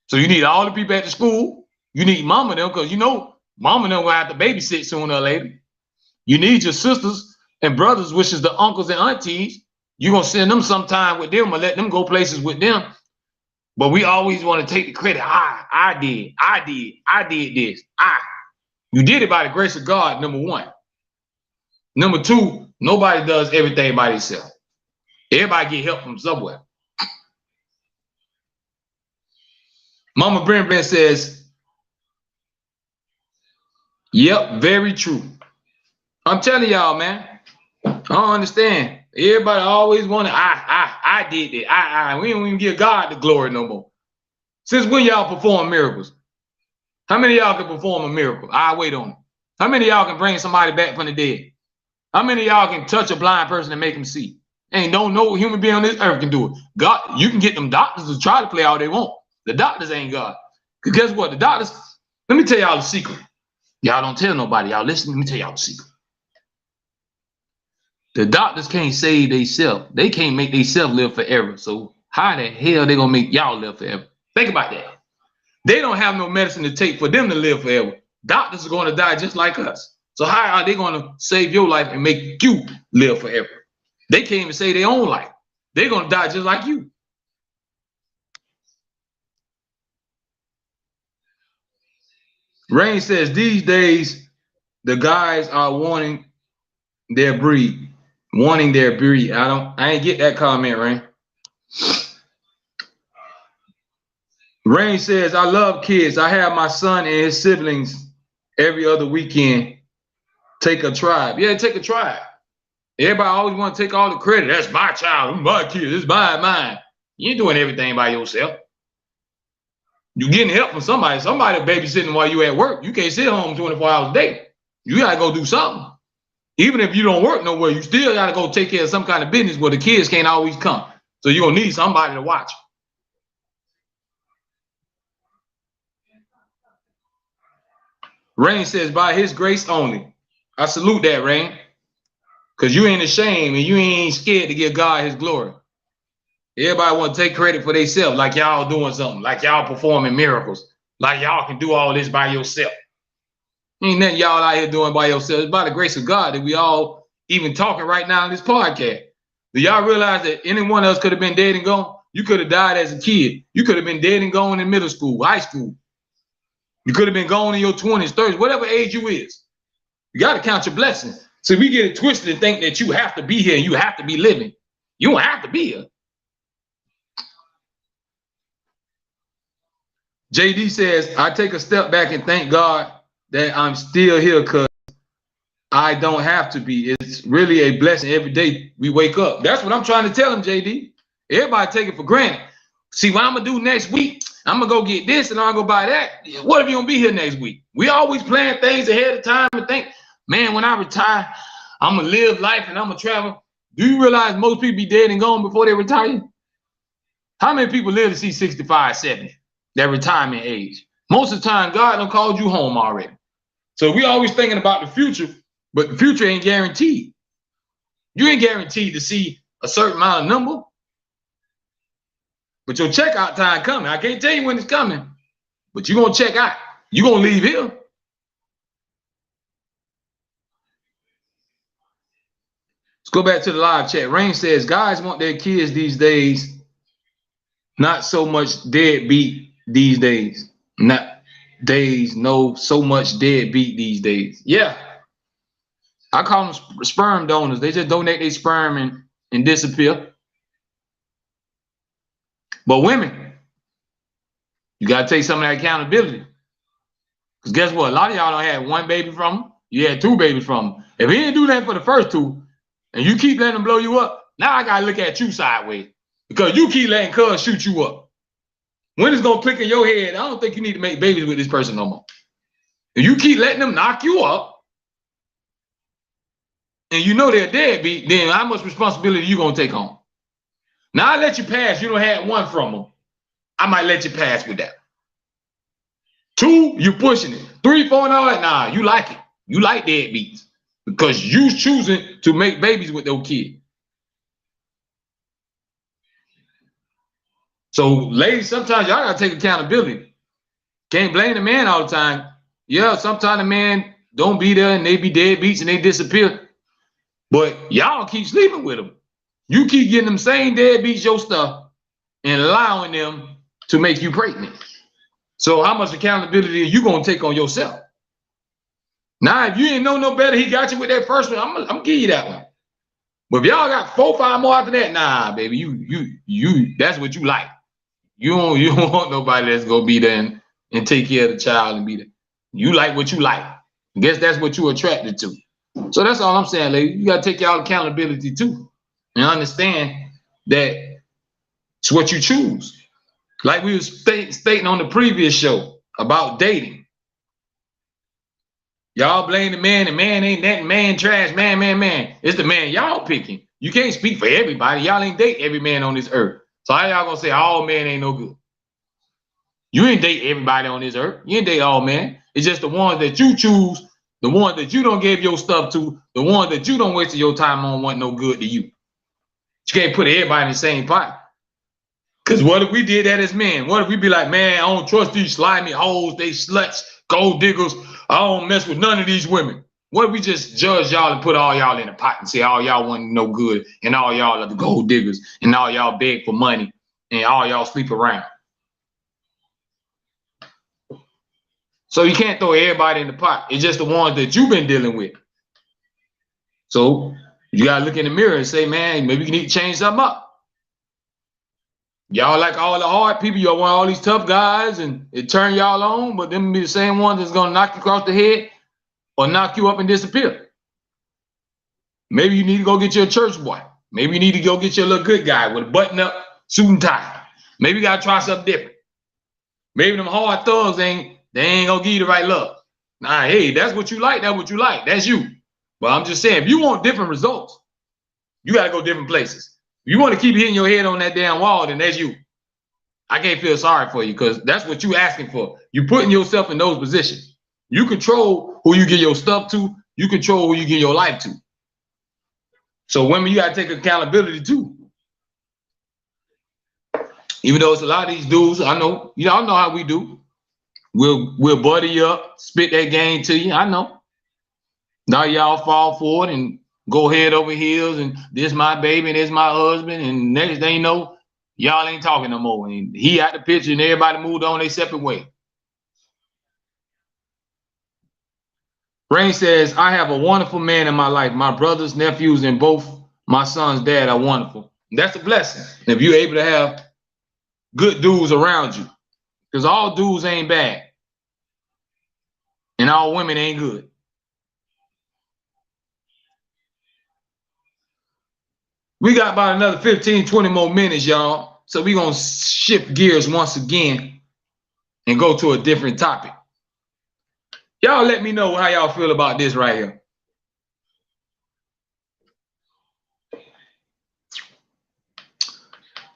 So you need all the people at the school. You need mama them because you know mama them gonna have to babysit sooner or later. You need your sisters and brothers, which is the uncles and aunties. You're gonna send them sometime with them or let them go places with them. But we always want to take the credit. I did this. You did it by the grace of God, number one. Number two, nobody does everything by themselves. Everybody get help from somewhere. Mama Brent says, yep, very true. I'm telling y'all, man. I don't understand. Everybody always want to, I did it. We don't even give God the glory no more. Since when y'all perform miracles? How many of y'all can perform a miracle? I wait on it. How many of y'all can bring somebody back from the dead? How many of y'all can touch a blind person and make them see? Ain't no human being on this earth can do it. God, you can get them doctors to try to play all they want. The doctors ain't God. Because guess what? The doctors, let me tell y'all the secret. Y'all don't tell nobody. Y'all listen, let me tell y'all the secret. The doctors can't save themselves. They can't make themselves live forever. So how the hell they gonna make y'all live forever? Think about that. They don't have no medicine to take for them to live forever. Doctors are going to die just like us. So how are they going to save your life and make you live forever? They can't even save their own life. They're going to die just like you. Rain says, these days, the guys are wanting their breed. I ain't get that comment, Rain. Rain says, I love kids. I have my son and his siblings every other weekend. Take a tribe. Yeah, take a tribe. Everybody always want to take all the credit. That's my child. My kid. It's mine. You ain't doing everything by yourself. You're getting help from somebody. Somebody babysitting while you at work. You can't sit home 24 hours a day. You got to go do something. Even if you don't work nowhere, you still got to go take care of some kind of business where the kids can't always come. So you're going to need somebody to watch. Rain says, by his grace only. I salute that, Rain. Because you ain't ashamed and you ain't scared to give God his glory. Everybody want to take credit for themselves, like y'all doing something, like y'all performing miracles, like y'all can do all this by yourself. Ain't nothing y'all out here doing by yourself. It's by the grace of God that we all even talking right now in this podcast. Do y'all realize that any one of us could have been dead and gone? You could have died as a kid. You could have been dead and gone in middle school, high school. You could have been gone in your 20s, 30s, whatever age you is. You got to count your blessings. So we get it twisted and think that you have to be here and you have to be living. You don't have to be here. JD says, I take a step back and thank God that I'm still here because I don't have to be. It's really a blessing every day we wake up. That's what I'm trying to tell him, JD. Everybody take it for granted. See, what I'm going to do next week, I'm going to go get this and I'm going to go buy that. What if you don't be here next week? We always plan things ahead of time and think, man, when I retire, I'm going to live life and I'm going to travel. Do you realize most people be dead and gone before they retire? How many people live to see 65, 70, that retirement age? Most of the time, God done called you home already. So we always thinking about the future, but the future ain't guaranteed. You ain't guaranteed to see a certain amount of number, but your checkout time coming. I can't tell you when it's coming, but you're going to check out. You're going to leave here. Let's go back to the live chat. Rain says, guys want their kids these days, not so much deadbeat these days. Not days, no, so much deadbeat these days. Yeah. I call them sperm donors. They just donate their sperm and disappear. But women, you got to take some of that accountability. Because guess what? A lot of y'all don't have one baby from them. You had 2 babies from them. If he didn't do that for the first 2, and you keep letting them blow you up, now I got to look at you sideways. Because you keep letting cuz shoot you up. When it's going to click in your head, I don't think you need to make babies with this person no more. If you keep letting them knock you up, and you know they're deadbeat, then how much responsibility you going to take on? Now I let you pass. You don't have 1 from them. I might let you pass with that. 2, you pushing it. 3, 4, and all that. Nah, you like it. You like deadbeats because you choosing to make babies with those kids. So, ladies, sometimes y'all gotta take accountability. Can't blame the man all the time. Yeah, sometimes the man don't be there and they be deadbeats and they disappear. But y'all keep sleeping with them. You keep getting them same deadbeats your stuff and allowing them to make you pregnant. So how much accountability are you gonna take on yourself? Now, if you ain't know no better, he got you with that first one. I'm gonna give you that one. But if y'all got 4, 5 more after that, nah, baby, you that's what you like. You don't want nobody that's gonna be there and take care of the child and be there. You like what you like. I guess that's what you're attracted to. So that's all I'm saying, lady. You gotta take y'all accountability too. And understand that it's what you choose. Like we was stating on the previous show about dating. Y'all blame the man ain't that, man trash, man. It's the man y'all picking. You can't speak for everybody. Y'all ain't date every man on this earth. So how y'all gonna say all men ain't no good? You ain't date everybody on this earth. You ain't date all men. It's just the ones that you choose, the ones that you don't give your stuff to, the ones that you don't waste your time on want no good to you. You can't put everybody in the same pot. Because what if we did that as men? What if we be like, man, I don't trust these slimy hoes, they sluts, gold diggers. I don't mess with none of these women. What if we just judge y'all and put all y'all in a pot and say all y'all want no good and all y'all are the gold diggers and all y'all beg for money and all y'all sleep around? So you can't throw everybody in the pot. It's just the ones that you've been dealing with. So you gotta look in the mirror and say, man, maybe you need to change something up. Y'all like all the hard people, y'all want all these tough guys and it turn y'all on, but them be the same ones that's gonna knock you across the head or knock you up and disappear. Maybe you need to go get your church boy. Maybe you need to go get your little good guy with a button up, suit and tie. Maybe you gotta try something different. Maybe them hard thugs ain't gonna give you the right love. Nah, hey, that's what you like, that's what you like. That's you. But I'm just saying, if you want different results, you gotta go different places. If you want to keep hitting your head on that damn wall, then that's you. I can't feel sorry for you because that's what you asking for. You putting yourself in those positions. You control who you give your stuff to. You control who you give your life to. So women, you gotta take accountability too. Even though it's a lot of these dudes, I know, y'all know how we do. We'll buddy you up, spit that game to you. I know. Now y'all fall for it and go head over heels and this my baby and this my husband, and next thing you know, y'all ain't talking no more. And he out the picture and everybody moved on their separate way. Rain says, I have a wonderful man in my life. My brothers, nephews, and both my son's dad are wonderful. And that's a blessing if you're able to have good dudes around you. Because all dudes ain't bad. And all women ain't good. We got about another 15, 20 more minutes, y'all. So we're going to shift gears once again and go to a different topic. Y'all let me know how y'all feel about this right here.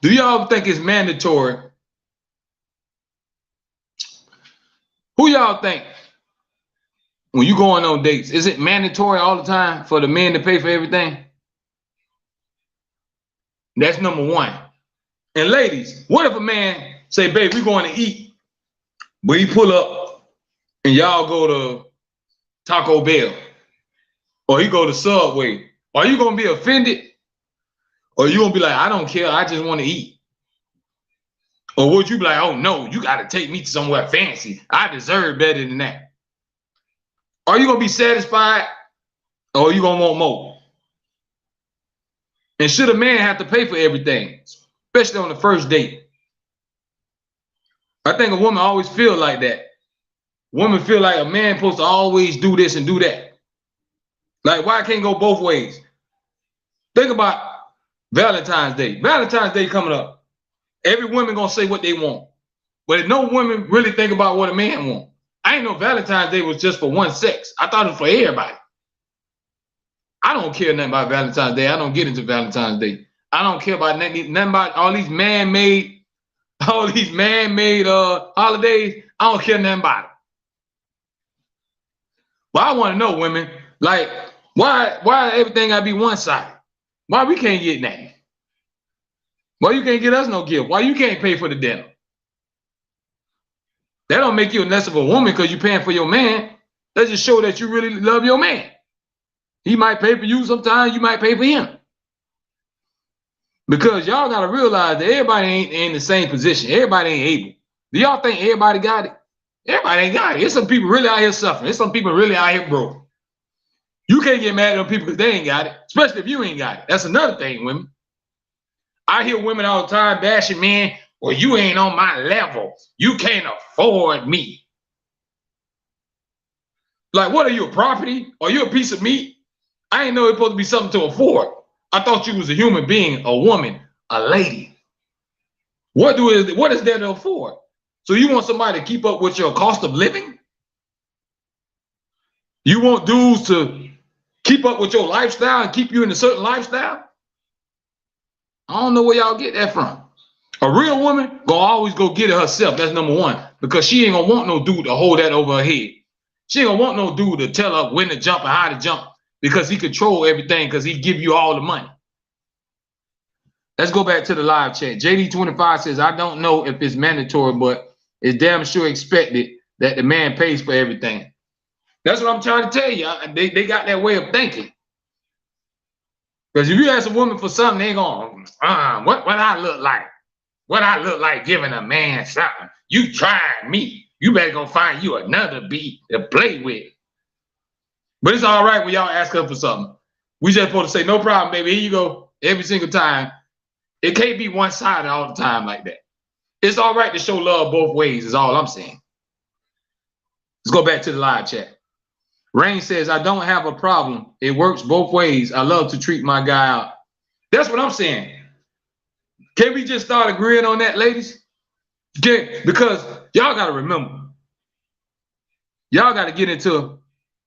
Do y'all think it's mandatory? Who y'all think, when you going on dates, is it mandatory all the time for the men to pay for everything? That's number one. And ladies, what if a man say, babe, we going to eat, but he pull up and y'all go to Taco Bell or he go to Subway? Are you going to be offended? Or you going to be like, I don't care, I just want to eat? Or would you be like, oh no, you got to take me to somewhere fancy, I deserve better than that? Are you going to be satisfied or are you going to want more? And should a man have to pay for everything, especially on the first date? I think a woman always feel like that. Women feel like a man supposed to always do this and do that. Like, why can't it go both ways? Think about Valentine's Day. Valentine's Day coming up. Every woman gonna say what they want. But if no women really think about what a man want. I ain't know Valentine's Day was just for one sex. I thought it was for everybody. I don't care nothing about Valentine's Day. I don't get into Valentine's Day. I don't care about nothing about all these man-made holidays. I don't care nothing about it. But I want to know, women, like, why everything gotta be one-sided? Why we can't get nothing? Why you can't get us no gift? Why you can't pay for the dinner? That don't make you less of a woman because you're paying for your man. That just show that you really love your man. He might pay for you sometimes, you might pay for him. Because y'all got to realize that everybody ain't in the same position. Everybody ain't able. Do y'all think everybody got it? Everybody ain't got it. There's some people really out here suffering. There's some people really out here broke. You can't get mad at them people because they ain't got it, especially if you ain't got it. That's another thing, women. I hear women all the time bashing men, well, you ain't on my level. You can't afford me. Like, what are you, a property? Are you a piece of meat? I ain't know it's supposed to be something to afford. I thought you was a human being, a woman, a lady. What is there to afford? So you want somebody to keep up with your cost of living? You want dudes to keep up with your lifestyle and keep you in a certain lifestyle? I don't know where y'all get that from. A real woman gonna always go get it herself. That's number one. Because she ain't gonna want no dude to hold that over her head. She ain't gonna want no dude to tell her when to jump and how to jump because he control everything because he give you all the money. Let's go back to the live chat. JD25 says, I don't know if it's mandatory, but it's damn sure expected that the man pays for everything. That's what I'm trying to tell you. They got that way of thinking. Because if you ask a woman for something, they going, what I look like? What I look like giving a man something? You trying me. You better go find you another bee to play with. But it's all right when y'all ask her for something. We just supposed to say, no problem, baby. Here you go. Every single time. It can't be one-sided all the time like that. It's all right to show love both ways is all I'm saying. Let's go back to the live chat. Rain says, I don't have a problem. It works both ways. I love to treat my guy out. That's what I'm saying. Can we just start agreeing on that, ladies? Because y'all got to remember, y'all got to get into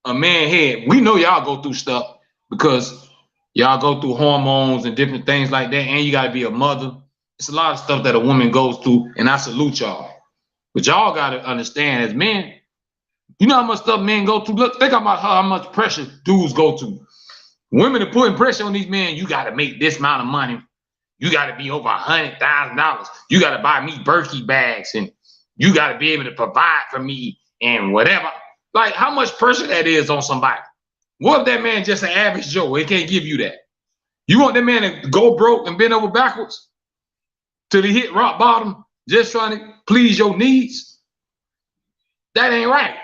a man head. We know y'all go through stuff because y'all go through hormones and different things like that, and you got to be a mother. It's a lot of stuff that a woman goes through, and I salute y'all. But y'all got to understand, as men, you know how much stuff men go through? Look, think about how much pressure dudes go through. Women are putting pressure on these men. You got to make this amount of money. You got to be over $100,000. You got to buy me Berkey bags, and you got to be able to provide for me and whatever. Like, how much pressure that is on somebody? What if that man just an average Joe? He can't give you that. You want that man to go broke and bend over backwards till he hit rock bottom just trying to please your needs? That ain't right.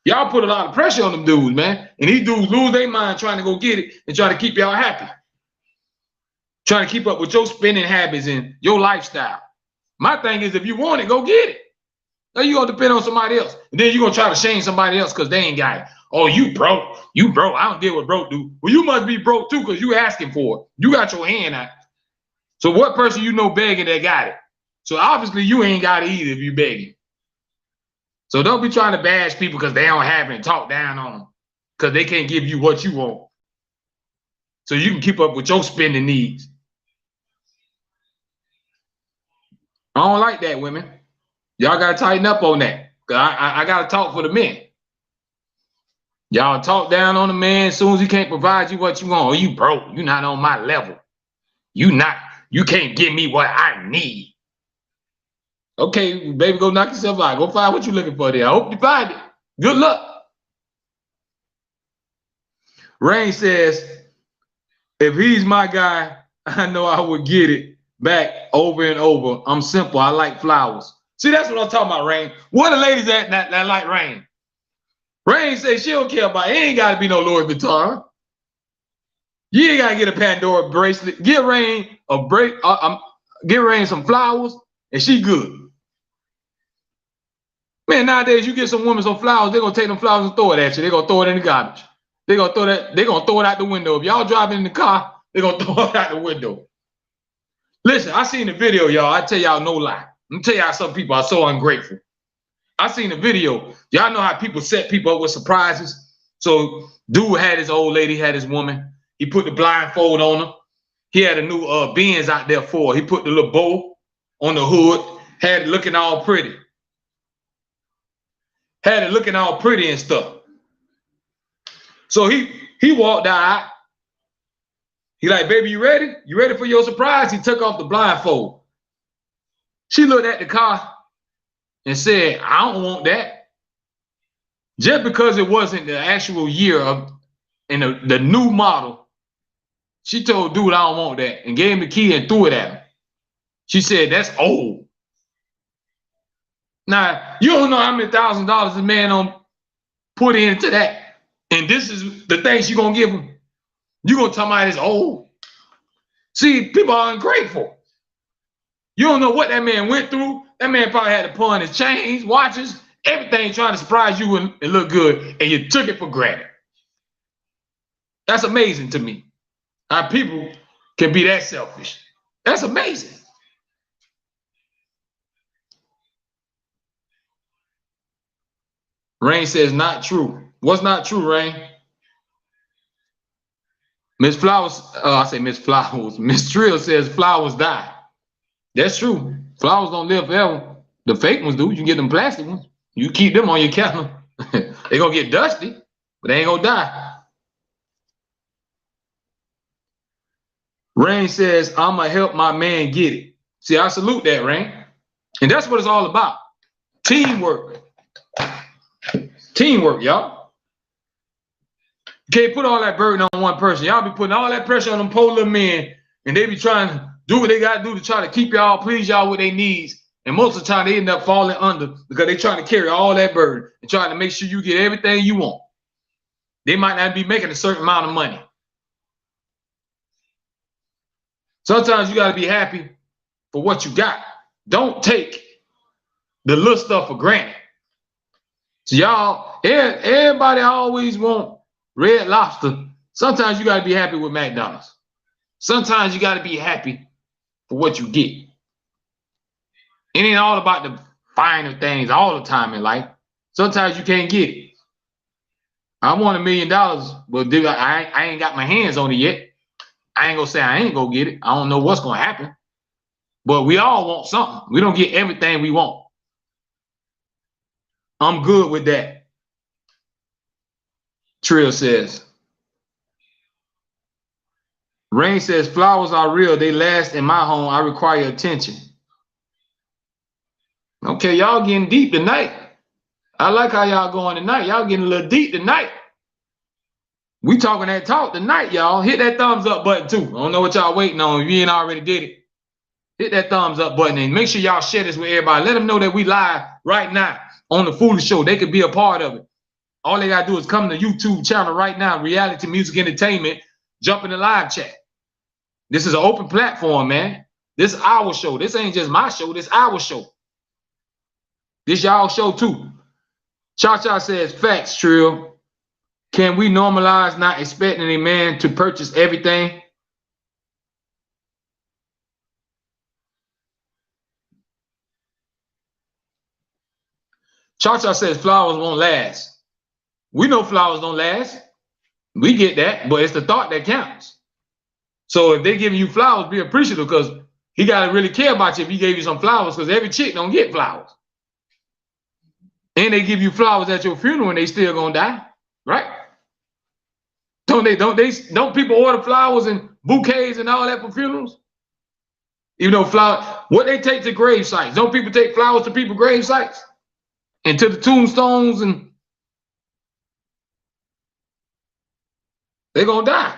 Y'all put a lot of pressure on them dudes, man. And these dudes lose their mind trying to go get it and trying to keep y'all happy. Trying to keep up with your spending habits and your lifestyle. My thing is, if you want it, go get it. Now you're going to depend on somebody else. And then you're going to try to shame somebody else because they ain't got it. Oh, you broke. You broke. I don't deal with broke, dude. Well, you must be broke too because you asking for it. You got your hand out. So what person you know begging that got it? So obviously you ain't got it either if you begging. So don't be trying to bash people because they don't have it and talk down on them because they can't give you what you want. So you can keep up with your spending needs. I don't like that, women. Y'all got to tighten up on that. I got to talk for the men. Y'all talk down on the man as soon as he can't provide you what you want. Oh, you broke. You not on my level. You can't give me what I need. Okay, baby, go knock yourself out. Go find what you're looking for there. I hope you find it. Good luck. Rain says, if he's my guy, I know I would get it back over and over. I'm simple. I like flowers. See, that's what I'm talking about, Rain. What the ladies that like Rain? Rain says she don't care about it. It ain't got to be no Louis Vuitton. You ain't got to get a Pandora bracelet. Get Rain a break. Get Rain some flowers, and she good. Man, nowadays you get some women some flowers, they're gonna take them flowers and throw it at you. They're gonna throw it in the garbage. They're gonna throw it out the window. If y'all driving in the car, they're gonna throw it out the window. Listen, I seen the video, y'all. I tell y'all no lie. Let me tell y'all some people are so ungrateful. I seen the video. Y'all know how people set people up with surprises. So dude had his old lady, had his woman. He put the blindfold on her. He had a new Benz out there for her. He put the little bow on the hood, had it looking all pretty. Had it looking all pretty and stuff. So he walked out. He like, baby, you ready? You ready for your surprise? He took off the blindfold. She looked at the car and said, I don't want that. Just because it wasn't the actual year of and the new model, she told dude, I don't want that, and gave him the key and threw it at him. She said, that's old. Now, you don't know how many $1,000 a man put into that. And this is the things you're going to give him. You're going to tell me it's old. See, people are ungrateful. You don't know what that man went through. That man probably had to pawn his chains, watches, everything trying to surprise you and look good, and you took it for granted. That's amazing to me. How people can be that selfish. That's amazing. Rain says, not true. What's not true, Rain? Miss Flowers, I say Miss Flowers. Miss Trill says flowers die. That's true. Flowers don't live forever. The fake ones do. You can get them plastic ones. You keep them on your counter. They're going to get dusty, but they ain't going to die. Rain says, I'm going to help my man get it. See, I salute that, Rain. And that's what it's all about. Teamwork. Teamwork, y'all. You can't put all that burden on one person. Y'all be putting all that pressure on them poor little men, and they be trying to do what they got to do to try to keep y'all, please y'all with their needs. And most of the time, they end up falling under because they trying to carry all that burden and trying to make sure you get everything you want. They might not be making a certain amount of money. Sometimes you got to be happy for what you got. Don't take the little stuff for granted. So y'all, everybody always want Red Lobster. Sometimes you got to be happy with McDonald's. Sometimes you got to be happy for what you get. It ain't all about the finer things all the time in life. Sometimes you can't get it. I want $1 million, but dude, I ain't got my hands on it yet. I ain't gonna say I ain't gonna get it. I don't know what's gonna happen. But we all want something. We don't get everything we want. I'm good with that. Trill says. Rain says, flowers are real. They last in my home. I require attention. Okay, y'all getting deep tonight. I like how y'all going tonight. Y'all getting a little deep tonight. We talking that talk tonight, y'all. Hit that thumbs up button too. I don't know what y'all waiting on. If you ain't already did it, hit that thumbs up button and make sure y'all share this with everybody. Let them know that we live right now on the Foolish Show. They could be a part of it. All they gotta do is come to the YouTube channel right now, Reality Music Entertainment. Jump in the live chat. This is an open platform, man. This is our show. This ain't just my show. This is our show. This y'all show too. Cha-Cha says, facts, Trill. Can we normalize not expecting a man to purchase everything? Cha-Cha says flowers won't last. We know flowers don't last. We get that, but it's the thought that counts. So if they giving you flowers, be appreciative, because he got to really care about you if he gave you some flowers, because every chick don't get flowers. And they give you flowers at your funeral and they still gonna die, right? Don't people order flowers and bouquets and all that for funerals? Even though what they take to grave sites, don't people take flowers to people's grave sites? And to the tombstones, and they're gonna die.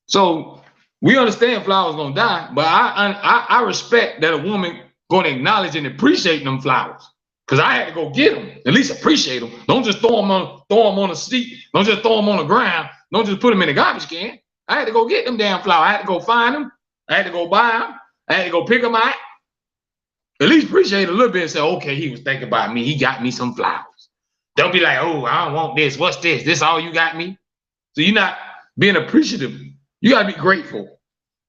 So we understand flowers gonna die, but I respect that a woman gonna acknowledge and appreciate them flowers, because I had to go get them. At least appreciate them. Don't just throw them on the seat. Don't just throw them on the ground. Don't just put them in the garbage can. I had to go get them damn flowers. I had to go find them. I had to go buy them. I had to go pick them out. At least appreciate a little bit and say, okay, he was thinking about me. He got me some flowers. Don't be like, oh, I don't want this. What's this? This all you got me? So you're not being appreciative. You got to be grateful.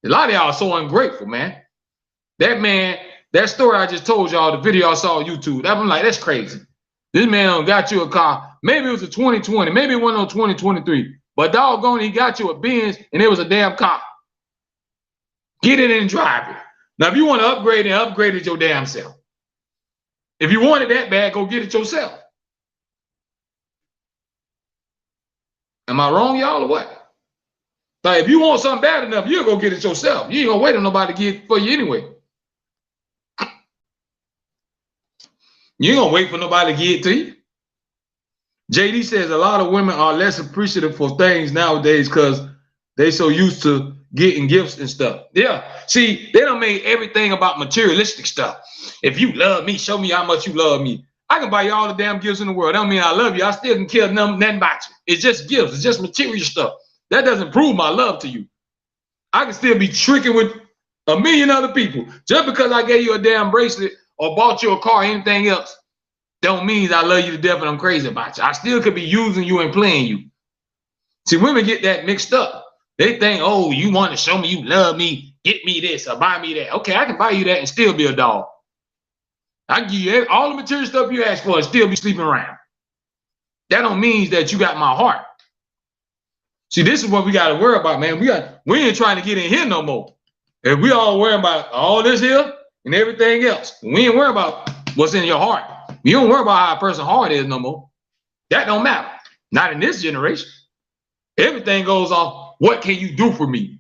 A lot of y'all are so ungrateful, man. That man, that story I just told y'all, the video I saw on YouTube, I'm like, that's crazy. This man got you a car. Maybe it was a 2020. Maybe it wasn't on 2023. But doggone, he got you a Benz and it was a damn car. Get it and drive it. Now, if you want to upgrade it, upgrade it your damn self. If you want it that bad, go get it yourself. Am I wrong, y'all, or what? Like, if you want something bad enough, you'll go get it yourself. You ain't gonna wait on nobody to get it for you anyway. You ain't gonna wait for nobody to get it to you. JD says a lot of women are less appreciative for things nowadays because they so used to getting gifts and stuff. Yeah, see, they don't make everything about materialistic stuff. If you love me, show me how much you love me. I can buy you all the damn gifts in the world. That don't mean I love you. I still can care nothing about you. It's just gifts. It's just material stuff. That doesn't prove my love to you. I can still be tricking with a million other people. Just because I gave you a damn bracelet or bought you a car or anything else, don't mean I love you to death and I'm crazy about you. I still could be using you and playing you. See, women get that mixed up. They think, oh, you want to show me you love me, get me this or buy me that. Okay, I can buy you that and still be a dog. I can give you all the material stuff you ask for and still be sleeping around. That don't mean that you got my heart. See, this is what we got to worry about, man. We ain't trying to get in here no more. If we all worry about all this here and everything else, we ain't worry about what's in your heart. You don't worry about how a person's heart is no more. That don't matter. Not in this generation. Everything goes off, what can you do for me?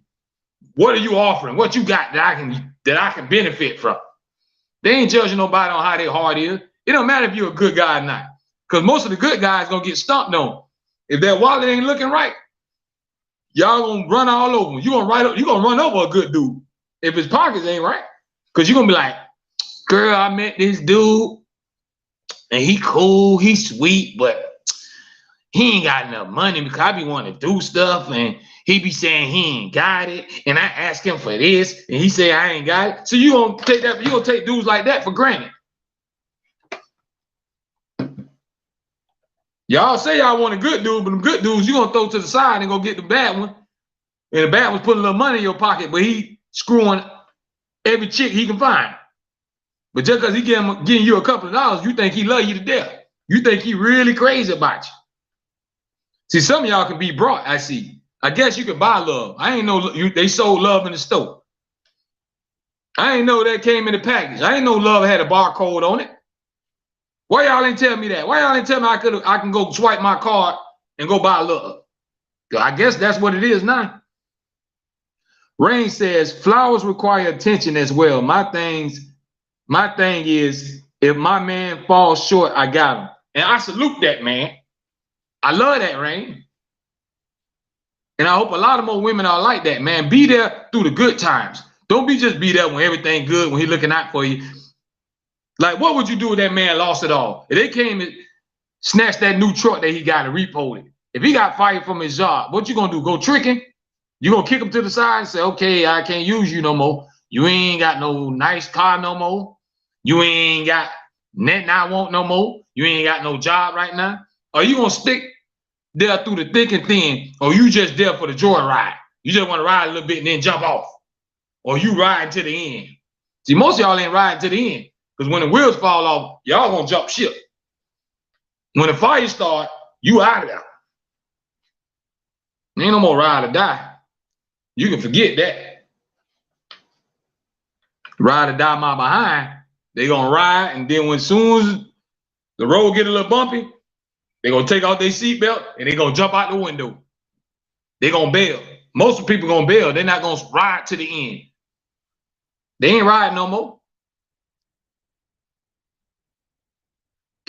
What are you offering? What you got that I can benefit from? They ain't judging nobody on how their heart is. It don't matter if you're a good guy or not. Because most of the good guys gonna get stumped on. If their wallet ain't looking right, y'all gonna run all over him. You're gonna run over a good dude if his pockets ain't right. Because you're gonna be like, girl, I met this dude and he cool, he sweet, but he ain't got enough money because I be wanting to do stuff and he be saying he ain't got it. And I ask him for this and he say I ain't got it. So you gonna take dudes like that for granted. Y'all say y'all want a good dude, but them good dudes you gonna throw to the side and go get the bad one. And the bad one's putting a little money in your pocket, but he screwing every chick he can find. But just because he getting you a couple of dollars, you think he love you to death. You think he really crazy about you. See, some of y'all can be brought, I see. I guess you can buy love. I ain't know they sold love in the store. I ain't know that came in the package. I ain't know love had a barcode on it. Why y'all ain't tell me that? Why y'all ain't tell me I can go swipe my card and go buy love? I guess that's what it is now. Rain says flowers require attention as well. My thing is if my man falls short, I got him. And I salute that, man. I love that, Rain. And I hope a lot of more women are like that, man. Be there through the good times. Don't be there when everything good, when he looking out for you. Like, what would you do if that man lost it all? If they came and snatched that new truck that he got and repoed it. If he got fired from his job, what you gonna do? Go tricking? You gonna kick him to the side and say, okay, I can't use you no more. You ain't got no nice car no more. You ain't got nothing I want no more. You ain't got no job right now. Are you gonna stick there through the thick and thin, or you just there for the joy ride? You just want to ride a little bit and then jump off, or you riding to the end. See, most of y'all ain't riding to the end Because when the wheels fall off, y'all gonna jump ship. When the fire start, you out of there. Ain't no more ride or die. You can forget that. Ride or die my behind. They gonna ride, and then when soon as the road get a little bumpy, they gonna take off their seatbelt and they gonna jump out the window. They gonna bail. Most people gonna bail. They're not gonna ride to the end. They ain't riding no more.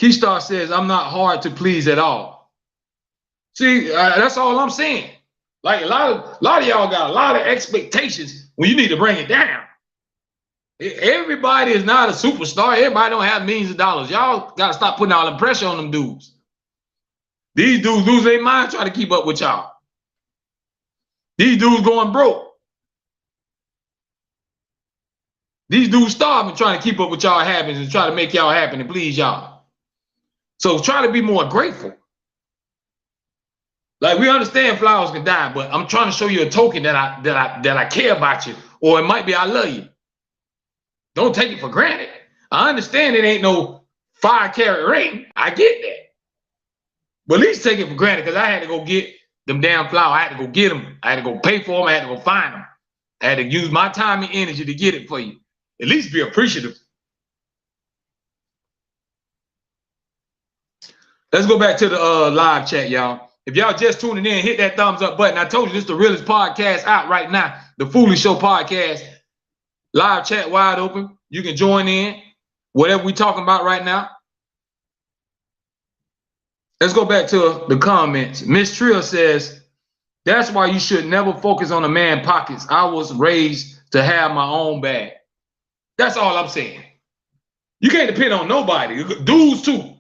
Keystar says, I'm not hard to please at all. See, that's all I'm saying. Like a lot of y'all got a lot of expectations when you need to bring it down. Everybody is not a superstar. Everybody don't have millions of dollars. Y'all got to stop putting all the pressure on them dudes. These dudes lose their mind trying to keep up with y'all. These dudes going broke. These dudes starving trying to keep up with y'all happiness and try to make y'all happy and please y'all. So try to be more grateful. Like, we understand flowers can die, but I'm trying to show you a token that I care about you, or it might be I love you. Don't take it for granted. I understand it ain't no 5-carat ring. I get that. But at least take it for granted, because I had to go get them damn flowers. I had to go get them. I had to go pay for them. I had to go find them. I had to use my time and energy to get it for you. At least be appreciative. Let's go back to the live chat, y'all. If y'all just tuning in, hit that thumbs up button. I told you this is the realest podcast out right now. The Foolish Show podcast. Live chat wide open. You can join in. Whatever we talking about right now. Let's go back to the comments. Miss Trill says, that's why you should never focus on a man's pockets. I was raised to have my own bag. That's all I'm saying. You can't depend on nobody. Dudes too.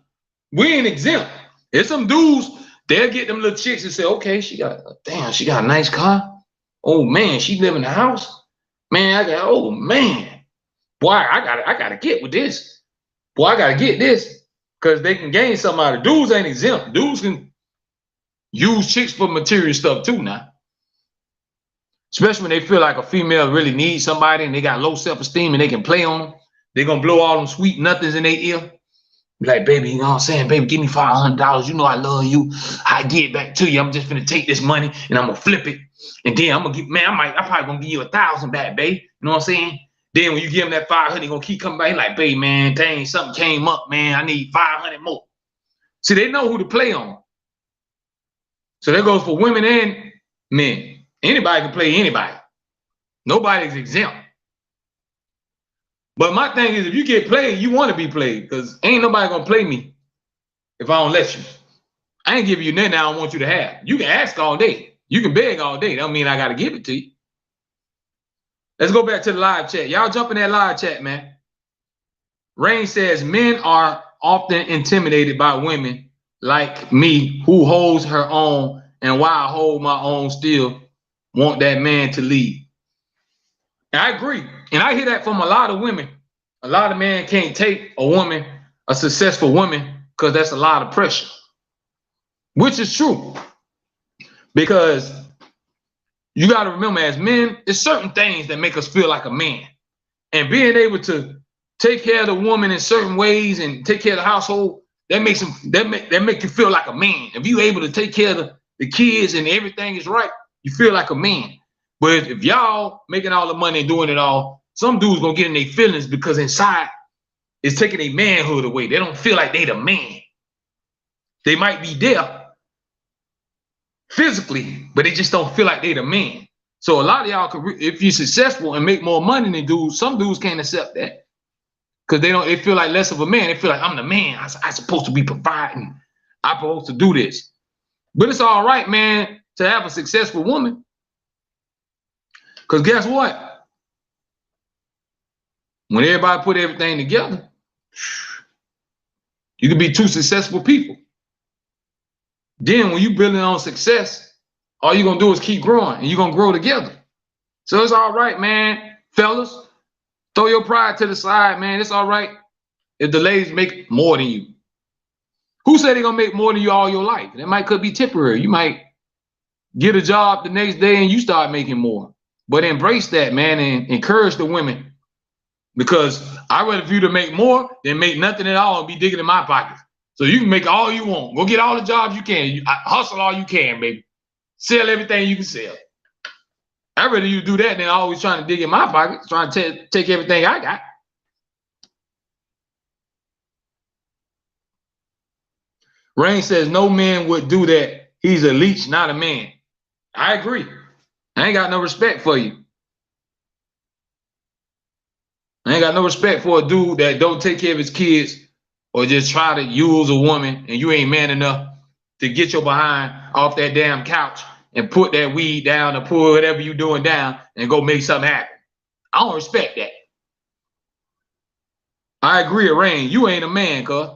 We ain't exempt. There's some dudes, they'll get them little chicks and say, okay, she got a nice car. Oh man, she live in the house. Man, oh man. Boy, I gotta get with this. Boy, I gotta get this. Because they can gain something out of it. Dudes ain't exempt. Dudes can use chicks for material stuff too now. Especially when they feel like a female really needs somebody and they got low self-esteem and they can play on them. They're gonna blow all them sweet nothings in their ear. Be like, baby, you know what I'm saying? Baby, give me $500. You know I love you. I get it back to you. I'm just gonna take this money and I'm gonna flip it. And then I'm gonna give, man, I'm probably gonna give you $1,000 back, babe. You know what I'm saying? Then when you give him that 500, he gonna keep coming back. He like, babe, man, dang, something came up, man. I need 500 more. See, they know who to play on. So that goes for women and men. Anybody can play anybody. Nobody's exempt. But my thing is, if you get played, you want to be played, because ain't nobody gonna play me if I don't let you. I ain't giving you nothing I don't want you to have. You can ask all day. You can beg all day. That don't mean I gotta give it to you. Let's go back to the live chat. Y'all jump in that live chat, man. Rain says, men are often intimidated by women like me who holds her own, and while I hold my own still want that man to lead. And I agree. And I hear that from a lot of women. A lot of men can't take a woman, a successful woman, because that's a lot of pressure. Which is true. Because you got to remember, as men, there's certain things that make us feel like a man. And being able to take care of the woman in certain ways and take care of the household, that makes them, that make you feel like a man. If you're able to take care of the kids and everything is right, you feel like a man. But if y'all making all the money and doing it all, some dudes gonna get in their feelings because inside it's taking their manhood away. They don't feel like they the man. They might be there physically, but they just don't feel like they the man. So a lot of y'all could, if you're successful and make more money than dudes, some dudes can't accept that because they feel like less of a man. They feel like I'm the man. I'm supposed to be providing. I'm supposed to do this. But it's all right, man, to have a successful woman. Because guess what? When everybody put everything together, you can be two successful people. Then when you building on success, all you're going to do is keep growing and you're going to grow together. So it's all right, man. Fellas, throw your pride to the side, man. It's all right if the ladies make more than you. Who said they're going to make more than you all your life? That could be temporary. You might get a job the next day and you start making more. But embrace that, man, and encourage the women Because I'd rather for you to make more than make nothing at all and be digging in my pockets. So you can make all you want. Go get all the jobs you can. Hustle all you can, baby. Sell everything you can sell. I'd rather you do that than always trying to dig in my pockets, trying to take everything I got. Rain says no man would do that. He's a leech, not a man. I agree. I ain't got no respect for you. I ain't got no respect for a dude that don't take care of his kids or just try to use a woman and you ain't man enough to get your behind off that damn couch and put that weed down or pull whatever you doing down and go make something happen. I don't respect that. I agree, Rain. You ain't a man, cuz.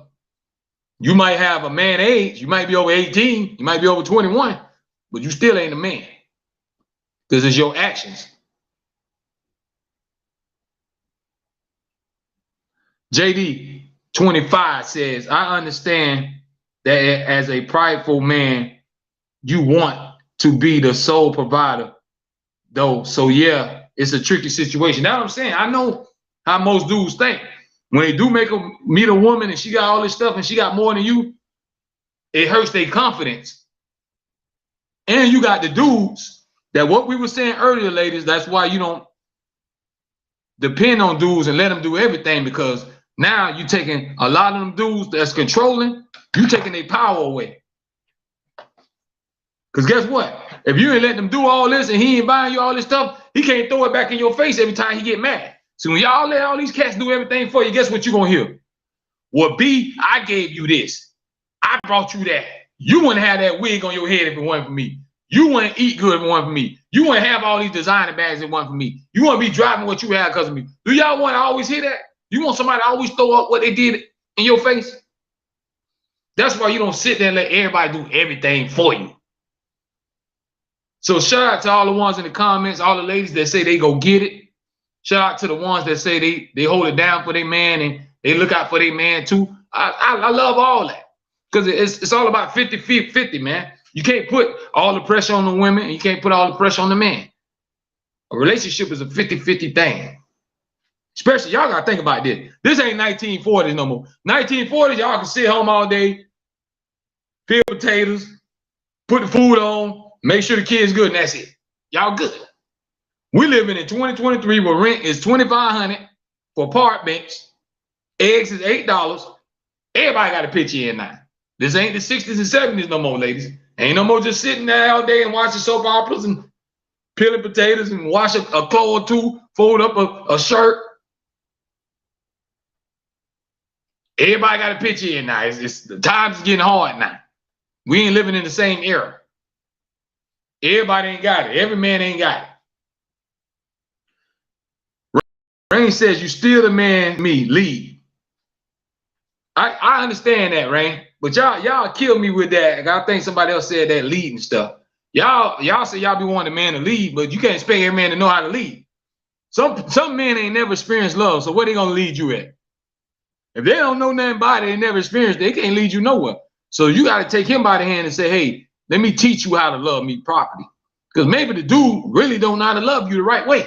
You might have a man age. You might be over 18. You might be over 21. But you still ain't a man. Because it's your actions. JD 25 says, I understand that as a prideful man, you want to be the sole provider, though. So yeah, it's a tricky situation. That's what I'm saying. I know how most dudes think. When they do meet a woman and she got all this stuff and she got more than you, it hurts their confidence. And you got the dudes that what we were saying earlier, ladies, that's why you don't depend on dudes and let them do everything, because now you're taking a lot of them dudes that's controlling, you taking their power away. Because guess what? If you ain't letting them do all this and he ain't buying you all this stuff, he can't throw it back in your face every time he get mad. So when y'all let all these cats do everything for you, guess what you're going to hear? Well, B, I gave you this. I brought you that. You wouldn't have that wig on your head if it wasn't for me. You wouldn't eat good if it wasn't for me. You wouldn't have all these designer bags if it wasn't for me. You wouldn't be driving what you have because of me. Do y'all want to always hear that? You want somebody to always throw up what they did in your face? That's why you don't sit there and let everybody do everything for you. So shout out to all the ones in the comments, all the ladies that say they go get it. Shout out to the ones that say they hold it down for their man and they look out for their man too. I love all that. Because it's all about 50-50, man. You can't put all the pressure on the women and you can't put all the pressure on the man. A relationship is a 50-50 thing. Especially, y'all got to think about this. This ain't 1940s no more. 1940s, y'all can sit home all day, peel potatoes, put the food on, make sure the kid's good, and that's it. Y'all good. We living in 2023 where rent is $2,500 for apartments. Eggs is $8. Everybody got a pitch in now. This ain't the 60s and 70s no more, ladies. Ain't no more just sitting there all day and watching soap operas and peeling potatoes and wash a clothes or two, fold up a shirt. Everybody got a pitch in now. The times is getting hard now. We ain't living in the same era. Everybody ain't got it. Every man ain't got it. Rain says, you still the man, me, lead. I understand that, Rain. But y'all kill me with that. I think somebody else said that leading stuff. Y'all say y'all be wanting a man to lead, but you can't expect every man to know how to lead. Some men ain't never experienced love, so what they gonna lead you at? If they don't know nothing about it, they never experienced it, they can't lead you nowhere. So you got to take him by the hand and say, hey, let me teach you how to love me properly. Because maybe the dude really don't know how to love you the right way.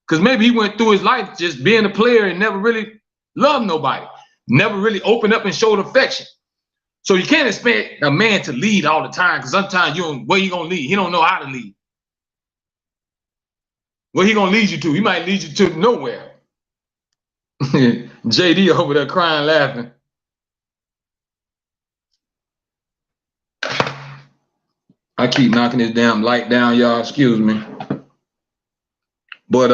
Because maybe he went through his life just being a player and never really loved nobody. Never really opened up and showed affection. So you can't expect a man to lead all the time, because sometimes where you gonna lead? He don't know how to lead. Where he gonna lead you to? He might lead you to nowhere. JD over there crying, laughing. I keep knocking this damn light down, y'all. Excuse me. But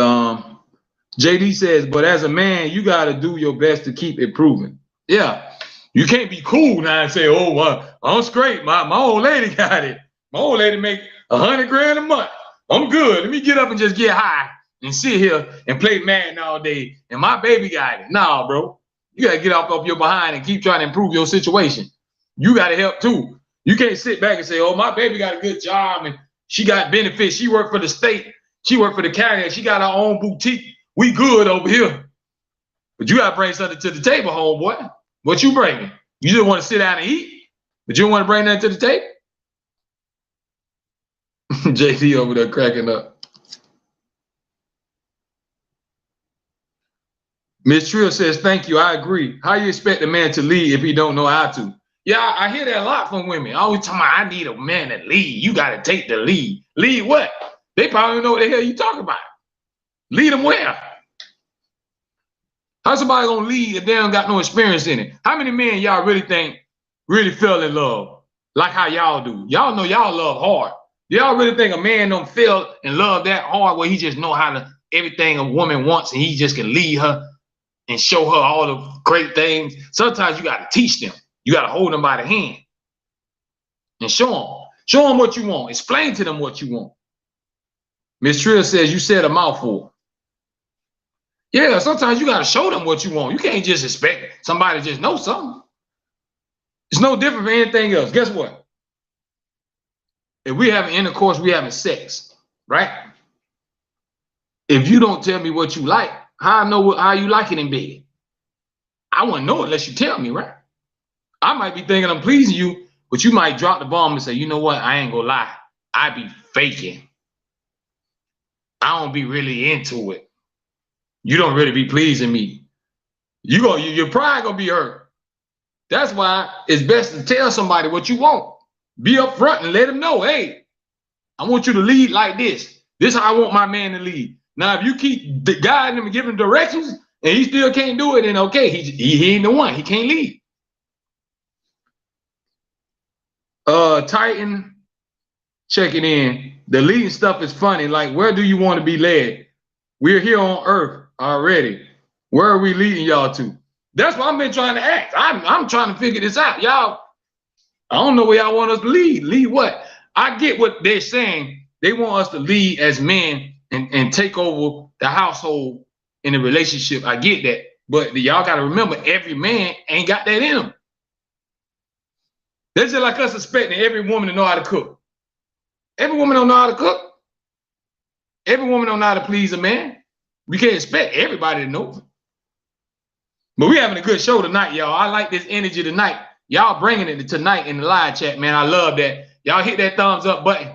JD says, but as a man, you got to do your best to keep improving. Yeah. You can't be cool now and say, oh, I'm straight. My old lady got it. My old lady make $100 grand a month. I'm good. Let me get up and just get high and sit here and play Madden all day. And my baby got it. Nah, bro. You got to get off your behind and keep trying to improve your situation. You got to help too. You can't sit back and say, oh, my baby got a good job and she got benefits. She worked for the state. She worked for the county and she got her own boutique. We good over here. But you got to bring something to the table, homeboy. What you bringing? You just want to sit down and eat, but you don't want to bring nothing to the table? JD over there cracking up. Miss Trill says, thank you. I agree. How you expect a man to lead if he don't know how to? Yeah, I hear that a lot from women. Always talking about, I need a man to lead. You got to take the lead. Lead what? They probably don't know what the hell you talking about. Lead them where? How somebody gonna lead if they don't got no experience in it? How many men y'all really think really fell in love like how y'all do? Y'all know y'all love hard. Y'all really think a man don't feel and love that hard where he just know how to everything a woman wants and he just can lead her and show her all the great things? Sometimes you got to teach them. You got to hold them by the hand and show them. Show them what you want. Explain to them what you want. Miss Trill says you said a mouthful. Yeah, sometimes you got to show them what you want. You can't just expect somebody to just know something. It's no different from anything else. Guess what? If we having intercourse, we having sex, right? If you don't tell me what you like, how I know how you like it in bed? I wouldn't know unless you tell me, right? I might be thinking I'm pleasing you, but you might drop the bomb and say, you know what? I ain't gonna lie. I be faking. I don't be really into it. You don't really be pleasing me. Your pride gonna be hurt. That's why it's best to tell somebody what you want. Be upfront and let them know, hey, I want you to lead like this. This is how I want my man to lead. Now, if you keep guiding him and giving directions and he still can't do it, then okay, he ain't the one. He can't lead. Titan checking in. The leading stuff is funny. Like, where do you want to be led? We're here on Earth already. Where are we leading y'all to? That's what I've been trying to ask. I'm trying to figure this out. Y'all, I don't know where y'all want us to lead. Lead what? I get what they're saying. They want us to lead as men and take over the household in a relationship. I get that. But y'all got to remember, every man ain't got that in them. That's just like us expecting every woman to know how to cook. Every woman don't know how to cook. Every woman don't know how to please a man. We can't expect everybody to know. But we having a good show tonight, y'all. I like this energy tonight. Y'all bringing it tonight in the live chat, man. I love that. Y'all hit that thumbs up button.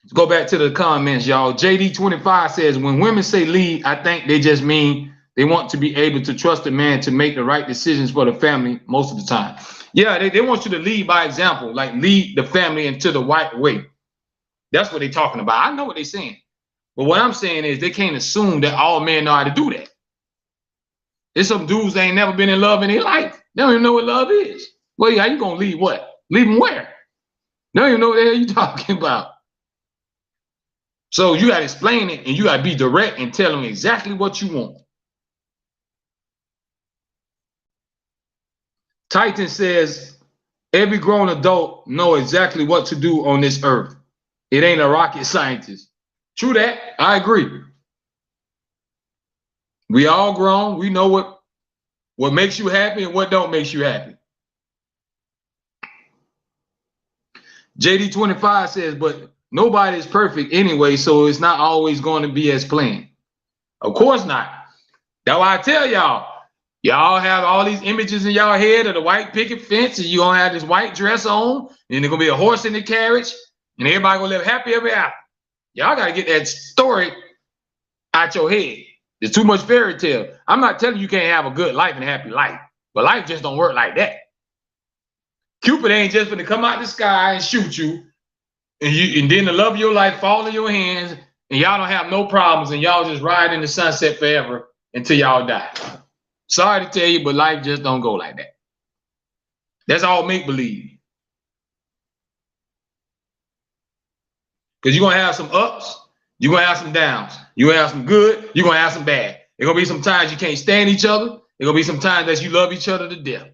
Let's go back to the comments, y'all. JD25 says, when women say lead, I think they just mean they want to be able to trust a man to make the right decisions for the family most of the time. Yeah, they want you to lead by example, like lead the family into the right way. That's what they're talking about. I know what they're saying. But what I'm saying is they can't assume that all men know how to do that. There's some dudes that ain't never been in love in their life. They don't even know what love is. Well, how you gonna lead what? Lead them where? They don't even know what the hell you talking about. So you gotta explain it and you gotta be direct and tell them exactly what you want. Titan says, every grown adult know exactly what to do on this earth. It ain't a rocket scientist. True that. I agree. We all grown. We know what makes you happy and what don't make you happy. JD25 says, but nobody is perfect anyway, so it's not always going to be as planned. Of course not. That's why I tell y'all, y'all have all these images in y'all head of the white picket fence, and you're going to have this white dress on, and there's going to be a horse in the carriage, and everybody going to live happy ever after. Y'all got to get that story out your head. There's too much fairy tale. I'm not telling you can't have a good life and a happy life, but life just don't work like that. Cupid ain't just gonna come out the sky and shoot you, and then the love of your life fall in your hands, and y'all don't have no problems, and y'all just ride in the sunset forever until y'all die. Sorry to tell you, but life just don't go like that. That's all make-believe. Because you're gonna have some ups, you're gonna have some downs, you're gonna have some good, you're gonna have some bad. There's gonna be some times you can't stand each other, there's gonna be some times that you love each other to death.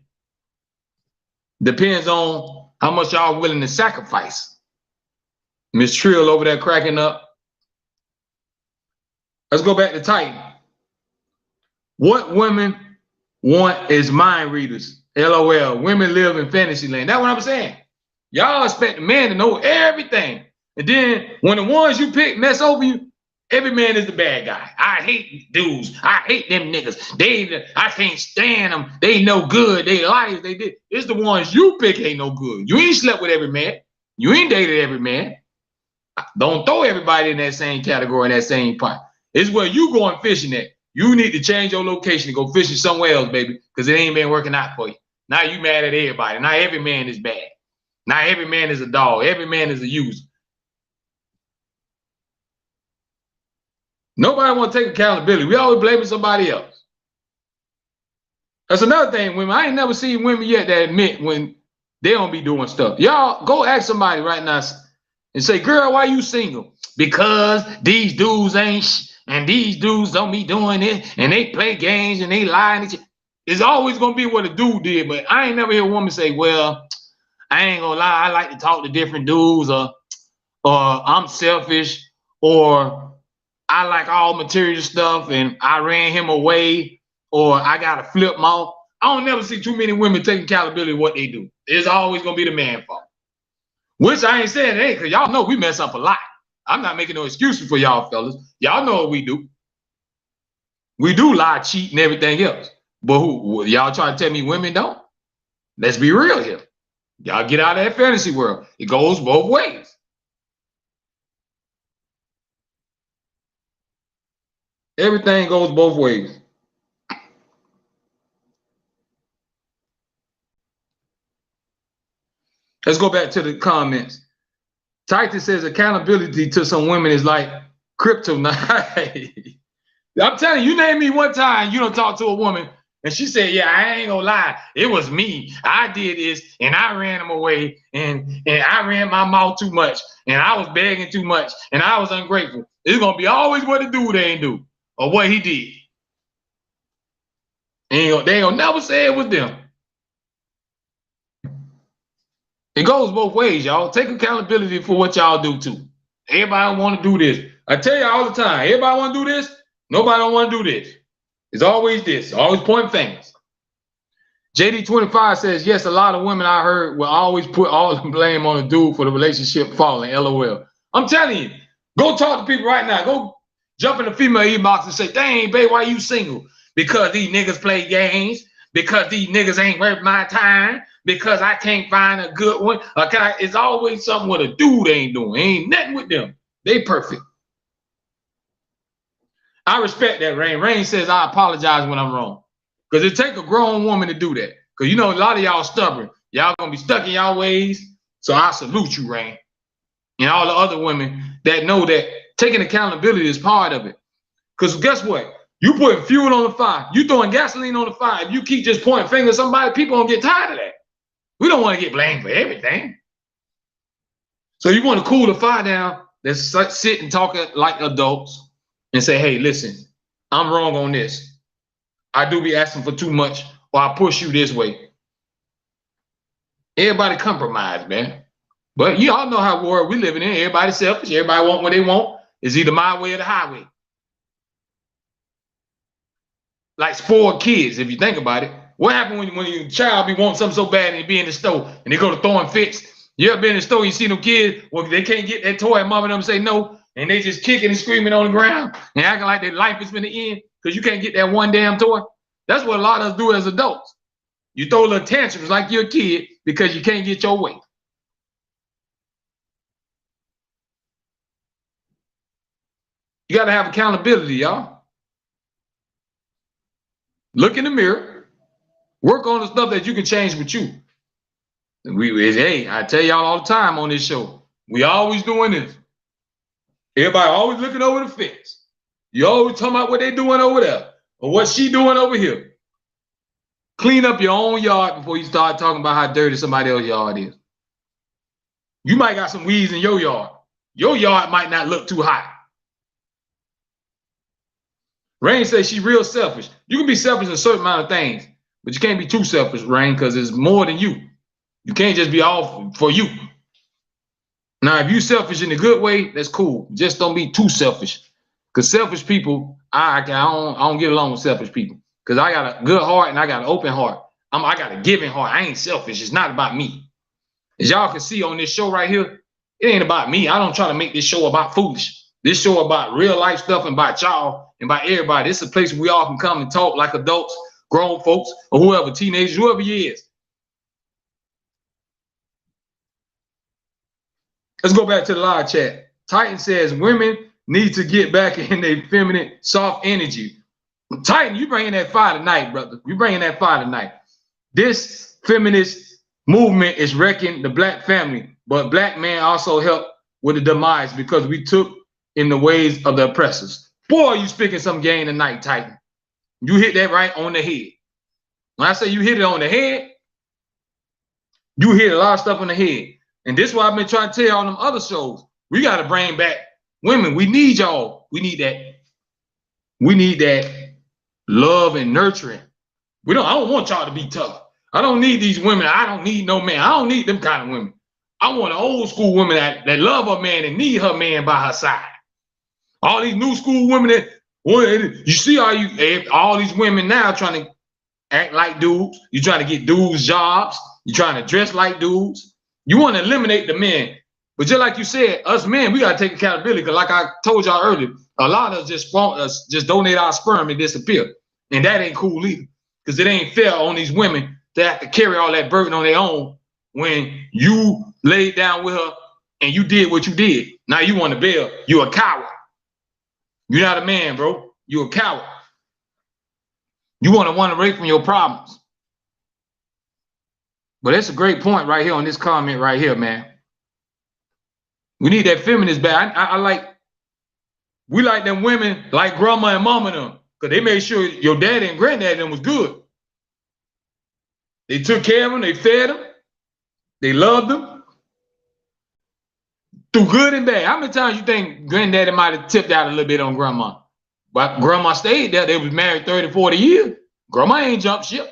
Depends on how much y'all willing to sacrifice. Miss Trill over there cracking up. Let's go back to Titan. What women want is mind readers. LOL. Women live in fantasy land. That's what I'm saying. Y'all expect a man to know everything. And then when the ones you pick mess over you, every man is the bad guy. I hate dudes. I hate them niggas. I can't stand them. They no good. They liars. They did. It's the ones you pick ain't no good. You ain't slept with every man. You ain't dated every man. Don't throw everybody in that same category, in that same pot. It's where you going fishing at. You need to change your location and go fishing somewhere else, baby, because it ain't been working out for you. Now you mad at everybody. Now every man is bad. Now every man is a dog. Every man is a user. Nobody want to take accountability. We always blaming somebody else. That's another thing, women. I ain't never seen women yet that admit when they don't be doing stuff. Y'all go ask somebody right now and say, girl, why you single? Because these dudes ain't and these dudes don't be doing it and they play games and they lie. And it's always going to be what a dude did. But I ain't never hear a woman say, well, I ain't going to lie. I like to talk to different dudes or I'm selfish or I like all material stuff and I ran him away or I got to flip him off. I don't never see too many women taking accountability of what they do. It's always going to be the man fault. Which I ain't saying it ain't, because y'all know we mess up a lot. I'm not making no excuses for y'all fellas. Y'all know what we do. We do lie, cheat, and everything else. But who y'all trying to tell me women don't? Let's be real here. Y'all get out of that fantasy world. It goes both ways. Everything goes both ways. Let's go back to the comments. Titan says accountability to some women is like kryptonite. I'm telling you, you name me one time you don't talk to a woman and she said, yeah, I ain't gonna lie, it was me. I did this and I ran him away and I ran my mouth too much and I was begging too much and I was ungrateful. It's gonna be always what the dude ain't do or what he did. They ain't gonna never say it was them. It goes both ways, y'all. Take accountability for what y'all do too. Everybody want to do this. I tell you all the time, everybody want to do this. Nobody don't want to do this. It's always this. Always point fingers. JD25 says, yes, a lot of women I heard will always put all the blame on the dude for the relationship falling. LOL. I'm telling you, go talk to people right now. Go jump in the female inbox and say, dang, babe, why you single? Because these niggas play games. Because these niggas ain't worth my time. Because I can't find a good one. It's always something what a dude ain't doing. Ain't nothing with them. They perfect. I respect that, Rain. Rain says I apologize when I'm wrong. Because it take a grown woman to do that. Because you know a lot of y'all stubborn. Y'all gonna be stuck in y'all ways. So I salute you, Rain. And all the other women that know that taking accountability is part of it. Because guess what? You putting fuel on the fire. You throwing gasoline on the fire. If you keep just pointing fingers at somebody, people gonna get tired of that. We don't want to get blamed for everything. So you want to cool the fire down, let's sit and talk like adults and say, hey, listen, I'm wrong on this. I do be asking for too much or I push you this way. Everybody compromise, man. But you all know how world we living in. Everybody selfish. Everybody want what they want. It's either my way or the highway. Like spoiled kids, if you think about it. What happened when your child be wanting something so bad and they be in the store and they go to throwing fits? You ever been in the store, you see them kids, well, they can't get that toy and mom and them say no, and they just kicking and screaming on the ground and acting like their life is gonna end because you can't get that one damn toy? That's what a lot of us do as adults. You throw little tantrums like you're a kid because you can't get your way. You gotta have accountability, y'all. Look in the mirror. Work on the stuff that you can change with you. Hey, I tell y'all all the time on this show, we always doing this. Everybody always looking over the fence. You always talking about what they doing over there or what she doing over here. Clean up your own yard before you start talking about how dirty somebody else's yard is. You might got some weeds in your yard. Your yard might not look too hot. Rain says she real selfish. You can be selfish in a certain amount of things. But you can't be too selfish, Rain, because it's more than you. You can't just be all for you. Now, if you selfish in a good way, that's cool. Just don't be too selfish. Because selfish people, I don't get along with selfish people. Because I got a good heart and I got an open heart. I got a giving heart. I ain't selfish. It's not about me. As y'all can see on this show right here, it ain't about me. I don't try to make this show about foolish. This show about real life stuff and about y'all and about everybody. It's a place where we all can come and talk like adults, grown folks, or whoever, teenagers, whoever he is. Let's go back to the live chat. Titan says women need to get back in their feminine, soft energy. Titan, you bringing that fire tonight, brother. You bringing that fire tonight. This feminist movement is wrecking the black family, but black men also help with the demise because we took in the ways of the oppressors. Boy, you speaking some game tonight, Titan. You hit that right on the head. When I say you hit it on the head, you hit a lot of stuff on the head. And this is why I've been trying to tell you on them other shows. We got to bring back women. We need y'all. We need that. We need that love and nurturing. I don't want y'all to be tough. I don't need these women. I don't need no man. I don't need them kind of women. I want an old school woman that love her man and need her man by her side. All these new school women you see all these women now trying to act like dudes. You're trying to get dudes jobs. You're trying to dress like dudes. You want to eliminate the men. But just like you said, us men, we got to take accountability. Because like I told y'all earlier, a lot of us just donate our sperm and disappear. And that ain't cool either. Because it ain't fair on these women to have to carry all that burden on their own when you laid down with her and you did what you did. Now you want to bail. You're a coward. You're not a man, bro. You're a coward. You want to run away from your problems. But that's a great point right here on this comment right here, man. We need that feminist back. We like them women like grandma and mama them, because they made sure your daddy and granddaddy them was good. They took care of them, they fed them, they loved them. Through good and bad. How many times you think granddaddy might have tipped out a little bit on grandma? But grandma stayed there. They was married 30, 40 years. Grandma ain't jumped ship.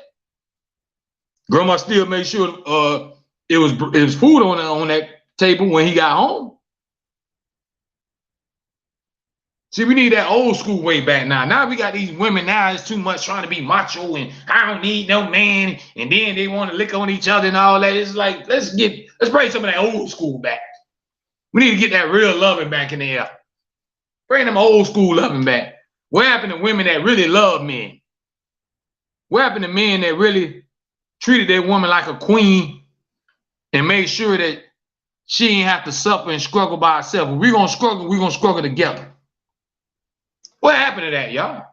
Grandma still made sure it was food on that table when he got home. See, we need that old school way back now. Now we got these women now, it's too much trying to be macho and I don't need no man. And then they want to lick on each other and all that. It's like, let's bring some of that old school back. We need to get that real loving back in the air. Bring them old school loving back. What happened to women that really love men? What happened to men that really treated their woman like a queen and made sure that she ain't have to suffer and struggle by herself? If we're going to struggle together. What happened to that, y'all?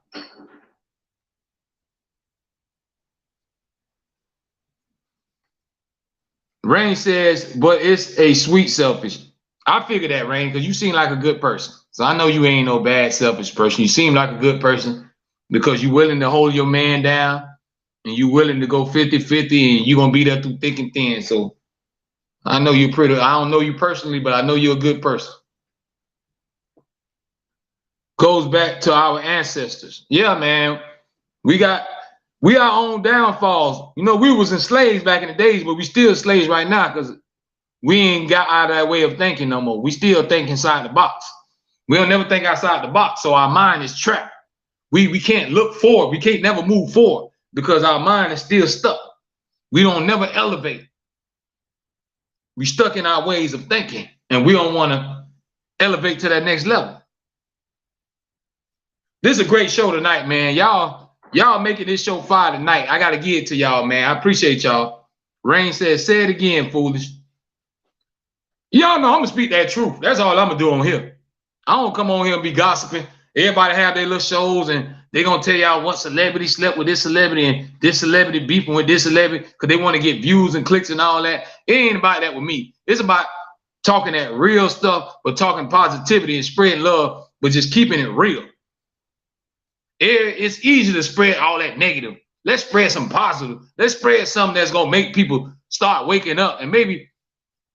Rain says, but it's a sweet selfish. I figured that, Rain, because you seem like a good person. So I know you ain't no bad, selfish person. You seem like a good person because you're willing to hold your man down and you're willing to go 50-50 and you're going to be there through thick and thin. So I know you're pretty. I don't know you personally, but I know you're a good person. Goes back to our ancestors. Yeah, man. We got our own downfalls. You know, we was enslaved back in the days, but we still slaves right now because we ain't got out of that way of thinking no more. We still think inside the box. We don't never think outside the box, so our mind is trapped. We can't look forward. We can't never move forward because our mind is still stuck. We don't never elevate. We stuck in our ways of thinking, and we don't want to elevate to that next level. This is a great show tonight, man. Y'all making this show fire tonight. I got to give it to y'all, man. I appreciate y'all. Rain says, say it again, foolish. Y'all know I'm going to speak that truth. That's all I'm going to do on here. I don't come on here and be gossiping. Everybody have their little shows and they're going to tell y'all what celebrity slept with this celebrity and this celebrity beefing with this celebrity because they want to get views and clicks and all that. It ain't about that with me. It's about talking that real stuff, but talking positivity and spreading love, but just keeping it real. It's easy to spread all that negative. Let's spread some positive. Let's spread something that's going to make people start waking up. And maybe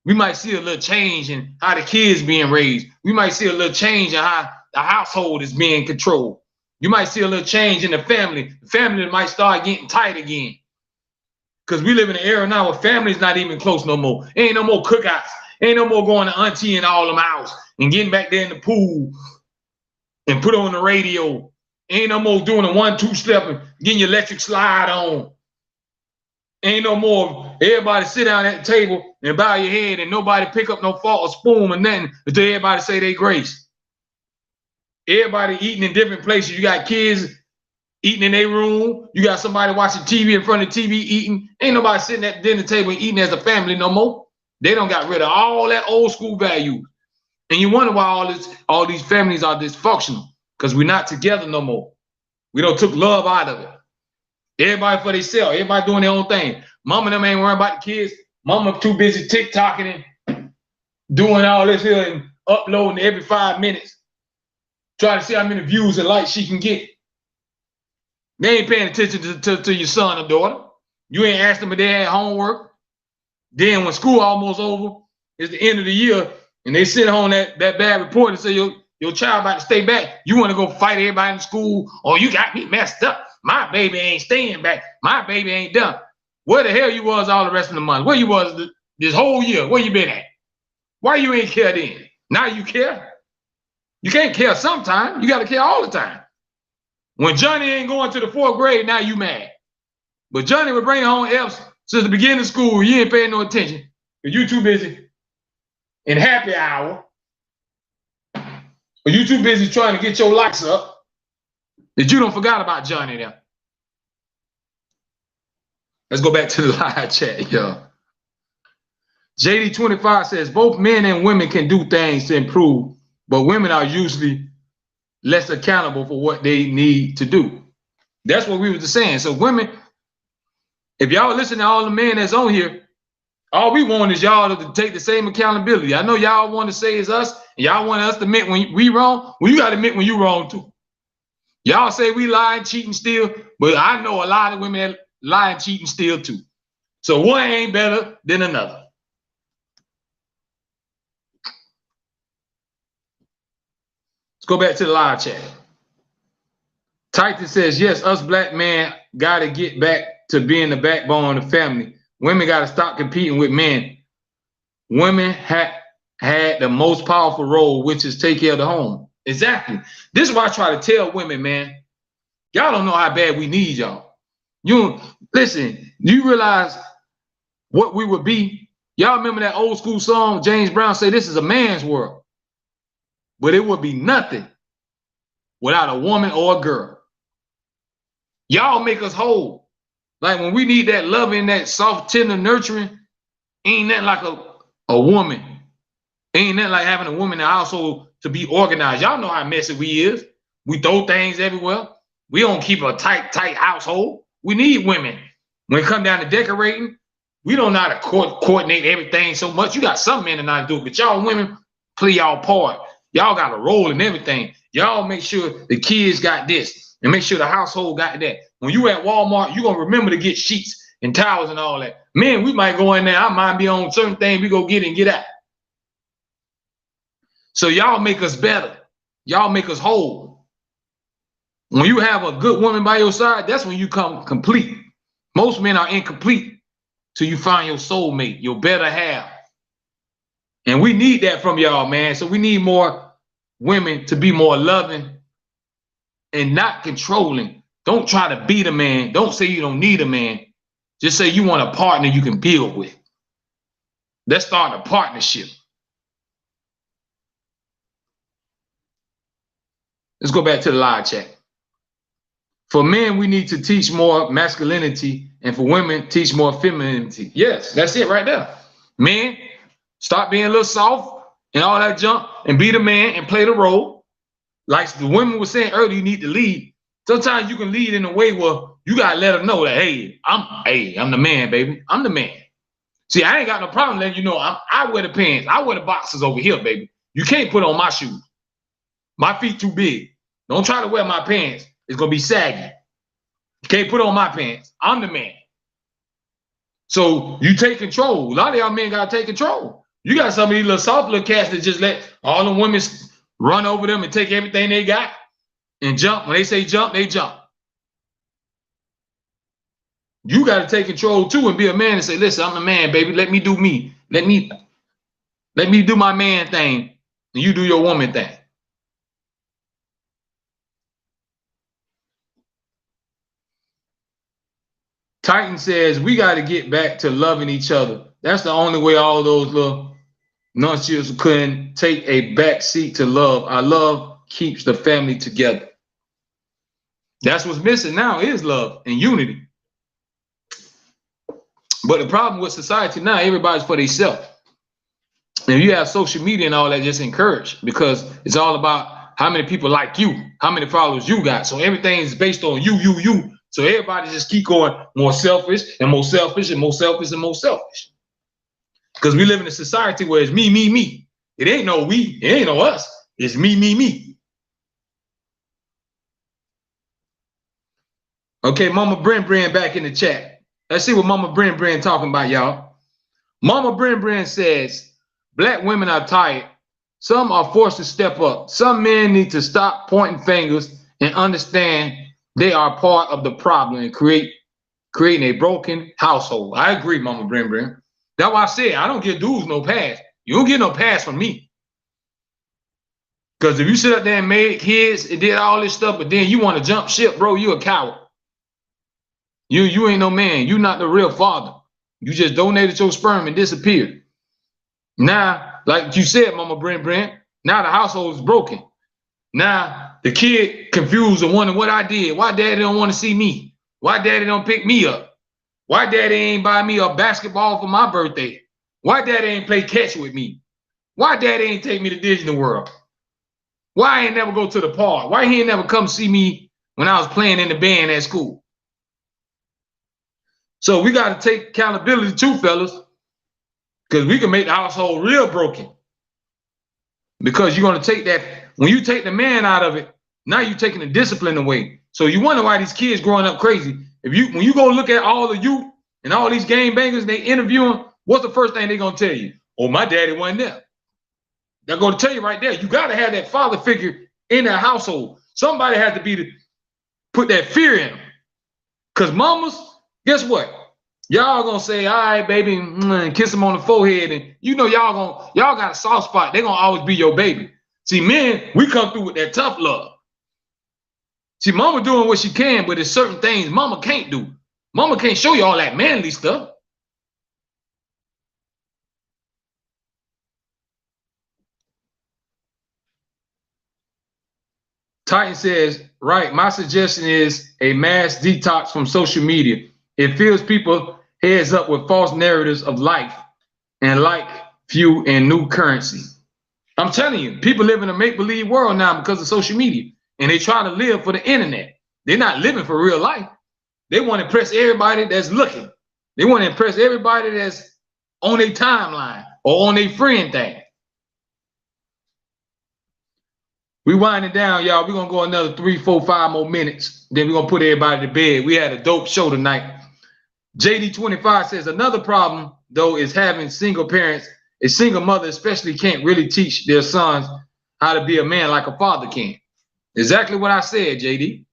we might see a little change in how the kids being raised. We might see a little change in how the household is being controlled. You might see a little change in the family. The family might start getting tight again. Because we live in an era now where family's not even close no more. Ain't no more cookouts. Ain't no more going to auntie and all them house and getting back there in the pool and put on the radio. Ain't no more doing a 1-2 step and getting your electric slide on. Ain't no more everybody sit down at the table and bow your head and nobody pick up no fork or spoon or nothing until everybody say they grace. Everybody eating in different places. You got kids eating in their room. You got somebody watching TV in front of the TV eating. Ain't nobody sitting at the dinner table and eating as a family no more. They don't got rid of all that old school value. And you wonder why all these families are dysfunctional, because we're not together no more. We don't took love out of it. Everybody for themselves. Everybody doing their own thing. Mama and them ain't worrying about the kids. Mama too busy TikToking and doing all this here and uploading every 5 minutes, trying to see how many views and likes she can get. They ain't paying attention to your son or daughter. You ain't asked them if they had homework. Then when school almost over, it's the end of the year, and they send home that bad report and say your child about to stay back. You want to go fight everybody in school? Oh, you got me messed up. My baby ain't staying back. My baby ain't done. Where the hell you was all the rest of the month? Where you was this whole year? Where you been at? Why you ain't care then? Now you care. You can't care sometime. You got to care all the time. When Johnny ain't going to the 4th grade, now you mad. But Johnny would bring home F's since the beginning of school. You ain't paying no attention because you too busy in happy hour. Or you too busy trying to get your likes up that you don't forgot about Johnny now. Let's go back to the live chat, y'all. JD25 says both men and women can do things to improve, but women are usually less accountable for what they need to do. That's what we were just saying. So women, if y'all listen to all the men that's on here, all we want is y'all to take the same accountability. I know y'all want to say it's us, and y'all want us to admit when we wrong. Well, you got to admit when you wrong too. Y'all say we lie, cheat, and steal, but I know a lot of women that lie, cheat, and steal too. So one ain't better than another. Let's go back to the live chat. Titan says, yes, us black men got to get back to being the backbone of the family. Women got to stop competing with men. Women had the most powerful role, which is take care of the home. Exactly. This is why I try to tell women, man, y'all don't know how bad we need y'all. You listen, you realize what we would be? Y'all remember that old school song, James Brown say, this is a man's world. But it would be nothing without a woman or a girl. Y'all make us whole. Like when we need that loving, that soft, tender nurturing, ain't nothing like a woman. Ain't nothing like having a woman in the household to be organized. Y'all know how messy we is. We throw things everywhere. We don't keep a tight household. We need women. When it come down to decorating, we don't know how to coordinate everything so much. You got some men that know how to do it, but y'all women play y'all part. Y'all got a role in everything. Y'all make sure the kids got this and make sure the household got that. When you at Walmart, you're going to remember to get sheets and towels and all that. Men, we might go in there. I might be on certain things. We go get it and get out. So y'all make us better. Y'all make us whole. When you have a good woman by your side, that's when you come complete. Most men are incomplete till you find your soulmate, your better half. And we need that from y'all, man. So we need more women to be more loving and not controlling. Don't try to beat a man. Don't say you don't need a man. Just say you want a partner you can build with. Let's start a partnership. Let's go back to the live chat. For men, we need to teach more masculinity, and for women, teach more femininity. Yes, that's it right there. Men, stop being a little soft and all that junk and be the man and play the role. Like the women were saying earlier, you need to lead. Sometimes you can lead in a way where you got to let them know that, hey, I'm the man, baby. I'm the man. See, I ain't got no problem letting you know I wear the pants. I wear the boxers over here, baby. You can't put on my shoes. My feet too big. Don't try to wear my pants. It's going to be saggy. You can't put on my pants. I'm the man. So you take control. A lot of y'all men got to take control. You got some of these little soft little cats that just let all the women run over them and take everything they got and jump. When they say jump, they jump. You got to take control too and be a man and say, listen, I'm the man, baby. Let me do me. Let me do my man thing and you do your woman thing. Titan says, we got to get back to loving each other. That's the only way all those little nuncios couldn't take a back seat to love. Our love keeps the family together. That's what's missing now is love and unity. But the problem with society now, everybody's for themselves. And you have social media and all that just encouraged because it's all about how many people like you, how many followers you got. So everything is based on you. So everybody just keep going more selfish and more selfish and more selfish and more selfish. Because we live in a society where it's me. It ain't no we, it ain't no us. It's me. Okay, Mama Bren back in the chat. Let's see what Mama Bren talking about, y'all. Mama Bren says, Black women are tired. Some are forced to step up. Some men need to stop pointing fingers and understand they are part of the problem and creating a broken household. I agree, Mama Bren. That's why I said I don't give dudes no pass. You don't get no pass from me. Because if you sit up there and made kids and did all this stuff, but then you want to jump ship, bro, you a coward. You ain't no man. You not the real father. You just donated your sperm and disappeared. Now, like you said, Mama Bren, now the household is broken. Now the kid confused and wondering what I did. Why daddy don't want to see me? Why daddy don't pick me up? Why daddy ain't buy me a basketball for my birthday? Why daddy ain't play catch with me? Why daddy ain't take me to Disney World? Why I ain't never go to the park? Why he ain't never come see me when I was playing in the band at school? So we got to take accountability too, fellas, because we can make the household real broken. Because you're going to take that, when you take the man out of it, now you're taking the discipline away. So you wonder why these kids growing up crazy. When you go look at all the youth and all these game bangers, they interviewing, what's the first thing they're going to tell you? Oh, my daddy wasn't there. They're going to tell you right there, you got to have that father figure in that household. Somebody has to be to put that fear in them. Because mamas, guess what? Y'all gonna say, all right, baby, kiss them on the forehead, and you know y'all got a soft spot. They're gonna always be your baby. See, men, we come through with that tough love. See, mama doing what she can, but there's certain things mama can't do. Mama can't show you all that manly stuff. Titan says, right, my suggestion is a mass detox from social media. It fills people heads up with false narratives of life and like, few, and new currency. I'm telling you, people live in a make-believe world now because of social media, and they try to live for the internet. They're not living for real life. They want to impress everybody that's looking. They want to impress everybody that's on their timeline or on their friend thing. We winding down, y'all. We're going to go another 3, 4, 5 more minutes. Then we're going to put everybody to bed. We had a dope show tonight. JD25 says, another problem, though, is having single parents. A single mother especially can't really teach their sons how to be a man like a father can. Exactly what I said, JD.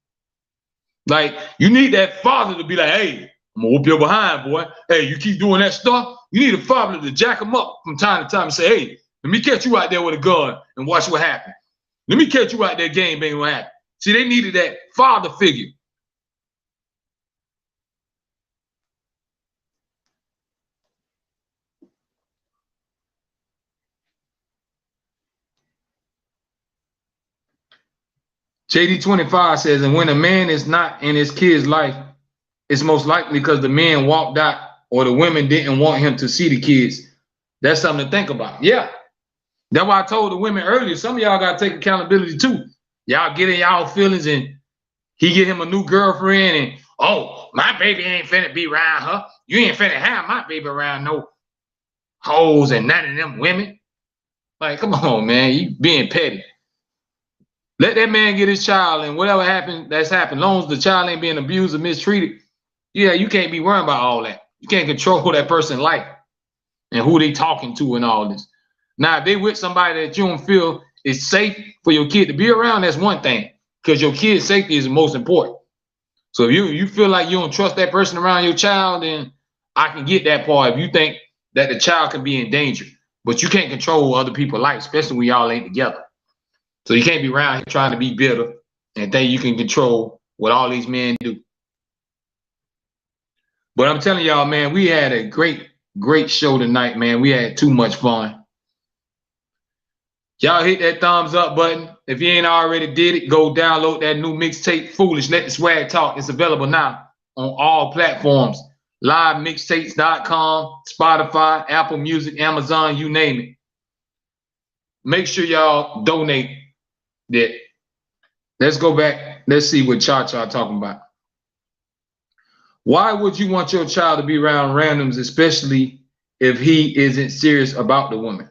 Like, you need that father to be like, hey, I'm going to whoop your behind, boy. Hey, you keep doing that stuff. You need a father to jack him up from time to time and say, hey, let me catch you out there with a gun and watch what happens. Let me catch you out there game banging what happened. See, they needed that father figure. JD25 says, and when a man is not in his kid's life, it's most likely because the man walked out or the women didn't want him to see the kids. That's something to think about. Yeah. That's why I told the women earlier, some of y'all got to take accountability too. Y'all get in y'all feelings and he get him a new girlfriend and, oh, my baby ain't finna be around her. You ain't finna have my baby around no hoes and none of them women. Like, come on, man, you being petty. Let that man get his child and whatever happened, that's happened. As long as the child ain't being abused or mistreated, yeah, you can't be worrying about all that. You can't control that person's life and who they talking to and all this. Now, if they with somebody that you don't feel is safe for your kid to be around, that's one thing. Because your kid's safety is the most important. So if you feel like you don't trust that person around your child, then I can get that part if you think that the child can be in danger. But you can't control other people's life, especially when y'all ain't together. So you can't be around here trying to be bitter and think you can control what all these men do. But I'm telling y'all, man, we had a great show tonight, man. We had too much fun. Y'all hit that thumbs up button. If you ain't already did it, go download that new mixtape, Foolish, Let the Swag Talk. It's available now on all platforms. Livemixtapes.com, Spotify, Apple Music, Amazon, you name it. make sure y'all donate that. Let's go back. Let's see what Cha-Cha talking about. Why would you want your child to be around randoms, especially if he isn't serious about the woman?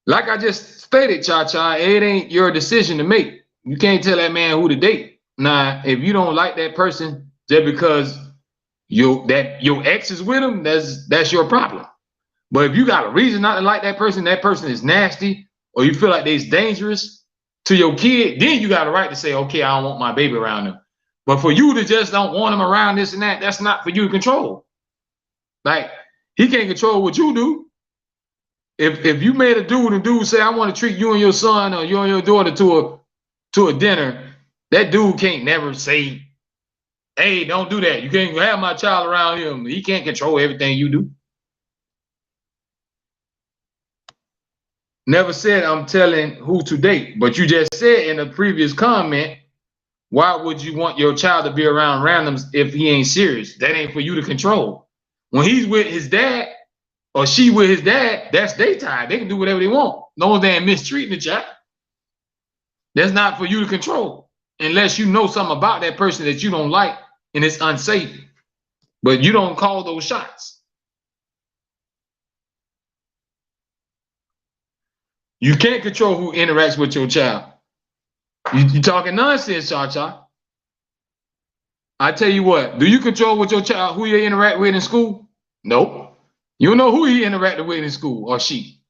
Like I just stated, Cha-Cha, it ain't your decision to make. You can't tell that man who to date. Now, if you don't like that person just because your ex is with him, that's your problem. But if you got a reason not to like that person is nasty, or you feel like they's dangerous to your kid, then you got a right to say, okay, I don't want my baby around them. But for you to just don't want him around this and that, that's not for you to control. Like, he can't control what you do. If you made a dude say, I want to treat you and your son or you and your daughter to a dinner, that dude can't never say, hey, don't do that. You can't have my child around him. He can't control everything you do. Never said I'm telling who to date, but you just said in a previous comment, why would you want your child to be around randoms if he ain't serious? That ain't for you to control. When he's with his dad or she with his dad, that's their time. They can do whatever they want. No one's ain't mistreating the child. That's not for you to control unless you know something about that person that you don't like and it's unsafe. But you don't call those shots. You can't control who interacts with your child. You talking nonsense, Cha-Cha. I tell you what, do you control with your child who you interact with in school? Nope. You don't know who he interacted with in school or she.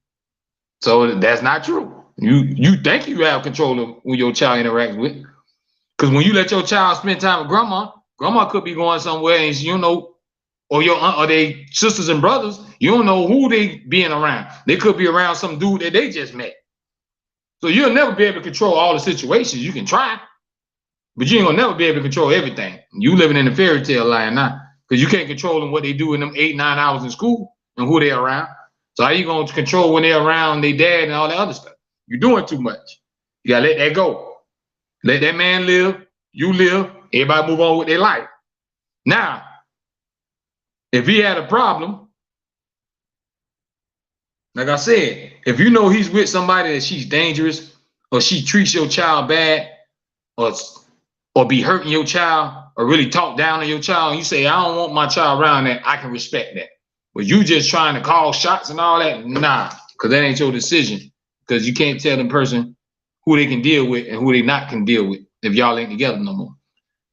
So that's not true. You think you have control of who your child interacts with. Because when you let your child spend time with grandma could be going somewhere and you know, or your aunt or they sisters and brothers, you don't know who they being around. They could be around some dude that they just met. So you'll never be able to control all the situations. You can try, but you ain't gonna never be able to control everything. You living in a fairy tale line now, because you can't control them what they do in them 8-9 hours in school and who they're around. So how you gonna control when they're around their dad and all that other stuff? You're doing too much. You gotta let that go. Let that man live, you live, everybody move on with their life. Now, if he had a problem, like I said, if you know he's with somebody that she's dangerous or she treats your child bad or be hurting your child or really talk down on your child, and you say, I don't want my child around that, I can respect that. But you just trying to call shots and all that, nah, because that ain't your decision. Because you can't tell the person who they can deal with and who they not can deal with if y'all ain't together no more.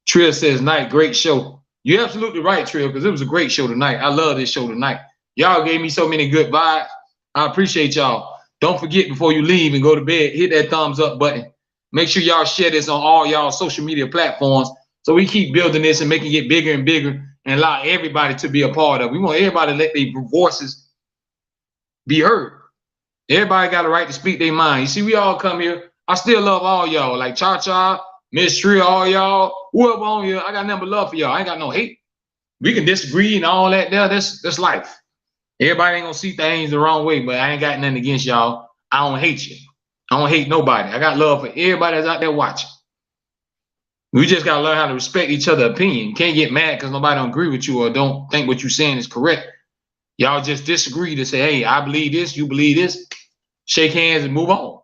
Trill says, night, great show. You're absolutely right, Trill, because it was a great show tonight. I love this show tonight. Y'all gave me so many good vibes. I appreciate y'all. Don't forget before you leave and go to bed, hit that thumbs up button. Make sure y'all share this on all y'all social media platforms so we keep building this and making it bigger and bigger and allow everybody to be a part of it. We want everybody to let their voices be heard. Everybody got a right to speak their mind. You see, we all come here. I still love all y'all, like Cha-Cha, Miss Trill, all y'all, whoever on here. I got nothing but love for y'all. I ain't got no hate. We can disagree and all that there. That's life. Everybody ain't gonna see things the wrong way, but I ain't got nothing against y'all. I don't hate you. I don't hate nobody. I got love for everybody that's out there watching. We just gotta learn how to respect each other's opinion. You can't get mad because nobody don't agree with you or don't think what you're saying is correct. Y'all just disagree to say, hey, I believe this, you believe this. Shake hands and move on.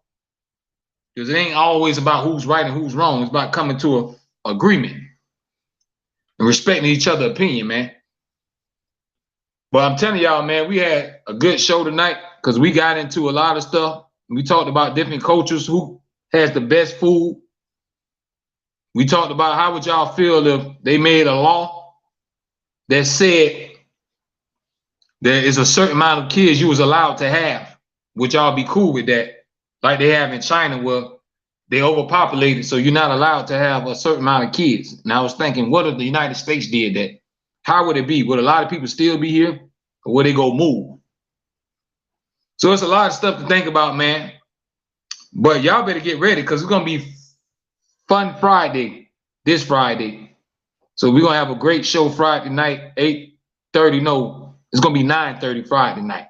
Because it ain't always about who's right and who's wrong. It's about coming to an agreement and respecting each other's opinion, man. But I'm telling y'all, man, we had a good show tonight because we got into a lot of stuff. We talked about different cultures, who has the best food. We talked about how would y'all feel if they made a law that said there is a certain amount of kids you was allowed to have. Would y'all be cool with that? Like they have in China where they overpopulated, so you're not allowed to have a certain amount of kids. And I was thinking, what if the United States did that? How would it be? Would a lot of people still be here? Or would they go move? So it's a lot of stuff to think about, man. But y'all better get ready because it's going to be Fun Friday, this Friday. So we're going to have a great show Friday night, 8:30. No, it's going to be 9:30 Friday night.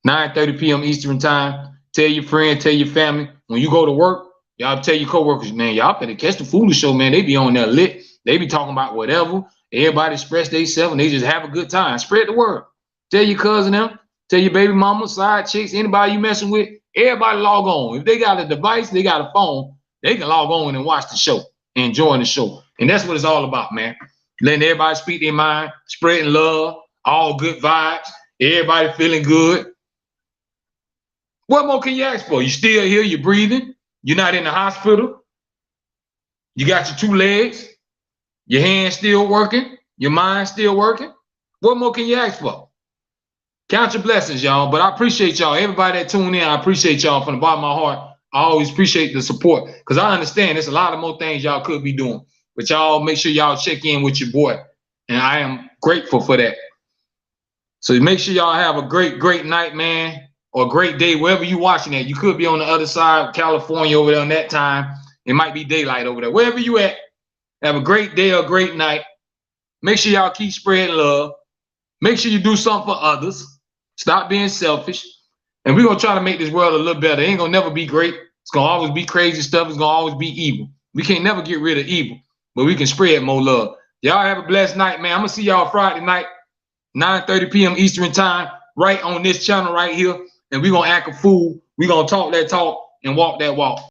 9:30 p.m. Eastern time. Tell your friend, tell your family. When you go to work, y'all tell your coworkers, man, y'all better catch the Foolish Show, man. They be on there lit. They be talking about whatever. Everybody express themselves and they just have a good time. Spread the word. Tell your cousin them. Tell your baby mama, side chicks, anybody you messing with, everybody log on. If they got a device, they got a phone, they can log on and watch the show and join the show. And that's what it's all about, man. Letting everybody speak their mind, spreading love, all good vibes, everybody feeling good. What more can you ask for? You still here, you're breathing, you're not in the hospital, you got your 2 legs, your hands still working, your mind still working. What more can you ask for? Count your blessings, y'all. But I appreciate y'all. Everybody that tuned in, I appreciate y'all from the bottom of my heart. I always appreciate the support because I understand there's a lot of more things y'all could be doing. But y'all make sure y'all check in with your boy. And I am grateful for that. So make sure y'all have a great, great night, man. Or a great day, wherever you're watching at. You could be on the other side of California over there on that time. It might be daylight over there. Wherever you at, have a great day or a great night. Make sure y'all keep spreading love. Make sure you do something for others. Stop being selfish. And we're going to try to make this world a little better. It ain't going to never be great. It's going to always be crazy stuff. It's going to always be evil. We can't never get rid of evil, but we can spread more love. Y'all have a blessed night, man. I'm going to see y'all Friday night, 9:30 p.m. Eastern time, right on this channel right here. And we're going to act a fool. We're going to talk that talk and walk that walk.